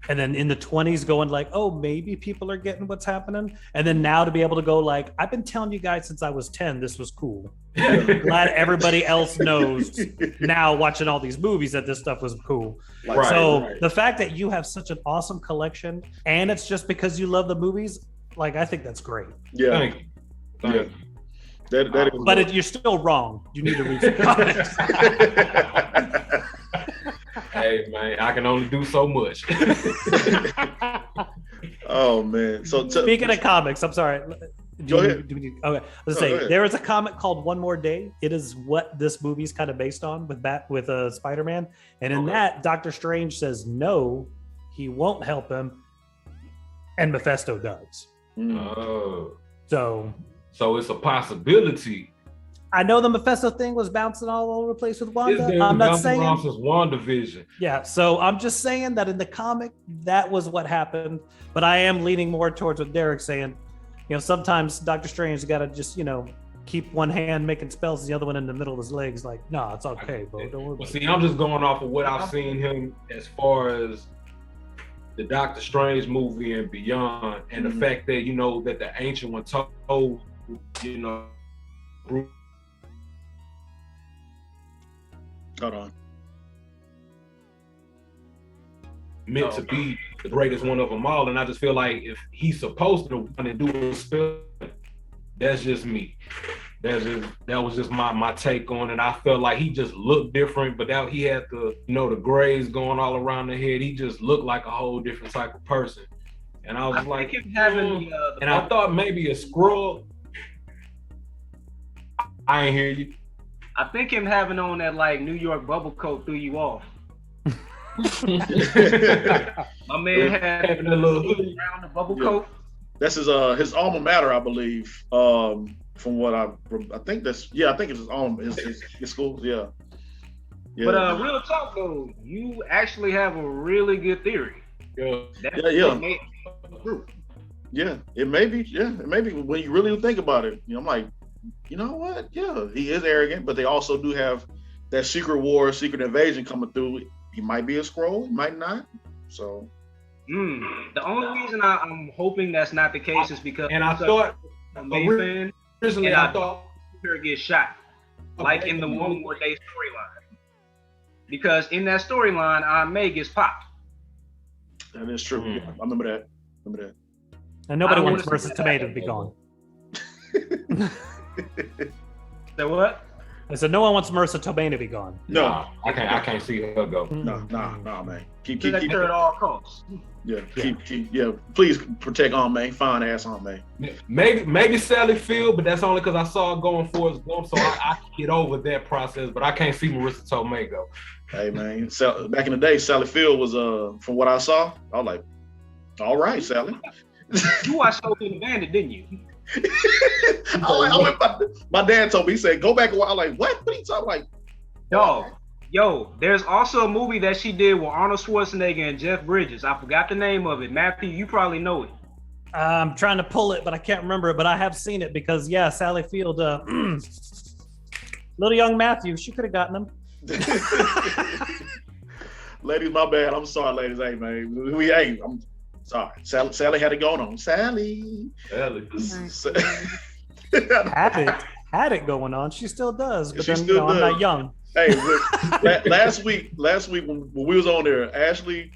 and then in the 20s going like, oh, maybe people are getting what's happening, and then now to be able to go like, I've been telling you guys since I was 10 this was cool. Glad everybody else knows now watching all these movies that this stuff was cool. Right, So right. the fact that you have such an awesome collection and it's just because you love the movies, like I think that's great. Yeah. Thank you. Thank you. That is. But you're still wrong. You need to read some comics. Hey man, I can only do so much. Oh man. So Speaking of comics, I'm sorry. Go ahead. Okay, I was No, go saying ahead. there is a comic called One More Day. It is what this movie's kind of based on with Spider-Man, and in Okay. that, Doctor Strange says no, he won't help him, and Mephisto does. Oh, So so it's a possibility. I know the Mephisto thing was bouncing all over the place with It's Wanda. been I'm not bouncing saying around since WandaVision. yeah. So I'm just saying that in the comic, that was what happened. But I am leaning more towards what Derek's saying. You know, sometimes Doctor Strange's got to just, keep one hand making spells, the other one in the middle of his legs. Like, nah, it's okay, bro. Don't worry Well, about see, I'm just going off of what I've seen him as far as the Doctor Strange movie and beyond, and the fact that that the Ancient One told Bruce. Hold on. meant to be the greatest one of them all, and I just feel like if he's supposed to want to do a spell, that's just me. That was just my take on it. I felt like he just looked different, but now he had the grays going all around the head. He just looked like a whole different type of person. And I was like, him having and I thought maybe a scroll. I ain't hear you. I think him having on that like New York bubble coat threw you off. My man had having a little hoodie around the bubble coat. That's his alma mater, I believe. From what I think I think it's his school. Yeah. But real talk though, you actually have a really good theory. Yeah. Yeah, it may be. Yeah, it may be when you really think about it. I'm like, you know what? Yeah, he is arrogant, but they also do have that secret invasion coming through. He might be a Skrull, he might not. So, the only reason I'm hoping that's not the case is because I thought originally I thought her get shot, like in the One More Day storyline, because in that storyline, Aunt May gets popped. That is true. Yeah, I remember that. And nobody wants Marissa Tomei to be gone. So what? I said no one wants Marissa Tomei to be gone. No, I can't see her go. No, man. Keep her at all costs. Yeah, keep. Please protect Aunt May. Fine ass Aunt May. Maybe Sally Field, but that's only because I saw her going for his gum, so I can get over that process. But I can't see Marissa Tomei go. Hey man, back in the day, Sally Field was from what I saw, I was like, all right, Sally. You watched Sophie and the Bandit, didn't you? My dad told me, he said, go back a while. I'm like, what? What are you talking like? Yo, there's also a movie that she did with Arnold Schwarzenegger and Jeff Bridges. I forgot the name of it. Matthew, you probably know it. I'm trying to pull it, but I can't remember it. But I have seen it because, yeah, Sally Field, little young Matthew, she could have gotten him. Ladies, my bad. I'm sorry, ladies. Hey, man. I'm sorry. Sally had it going on. Sally. Had it going on. She still does, but then I'm not young. Hey, last week when we was on there, Ashley,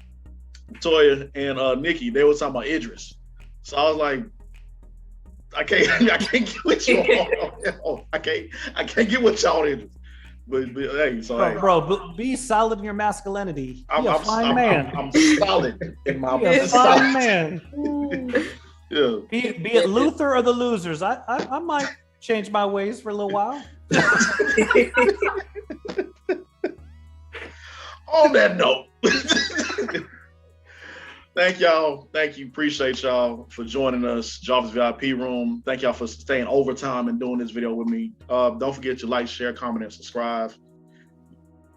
Toya, and Nikki, they were talking about Idris. So I was like, I can't get with you all. I can't get with y'all Idris. But hey, so bro, be solid in your masculinity. I'm a fine man. I'm solid in my fine man. Yeah. Be it Luther or the Losers. I might change my ways for a little while. On that note, Thank y'all. Thank you. Appreciate y'all for joining us. Joffy's VIP room. Thank y'all for staying overtime and doing this video with me. Don't forget to like, share, comment, and subscribe.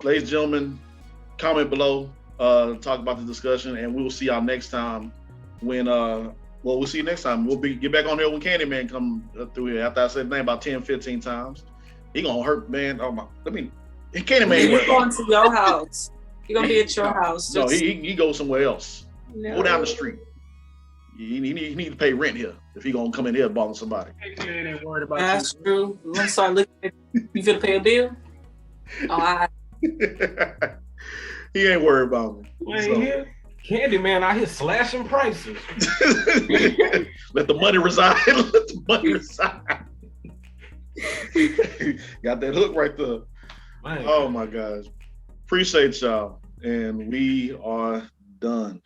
Ladies and gentlemen, comment below. Talk about the discussion, and we will see y'all next time. We'll see you next time. We'll get back on here when Candyman come through here. After I said his name about 10, 15 times, he gonna hurt, man. Oh my! Candyman. He's going to your house. He's gonna be at your house. No, he goes somewhere else. No. Go down the street. He need to pay rent here if he gonna come in here bothering somebody. Candyman ain't worried about That's you. true. We're gonna start looking at you finna pay a bill. Oh, He ain't worried about me. Man, Candyman out here slashing prices. Let the money reside. Let the money reside. Got that hook right there. Man. Oh my gosh. Appreciate y'all. And we are done.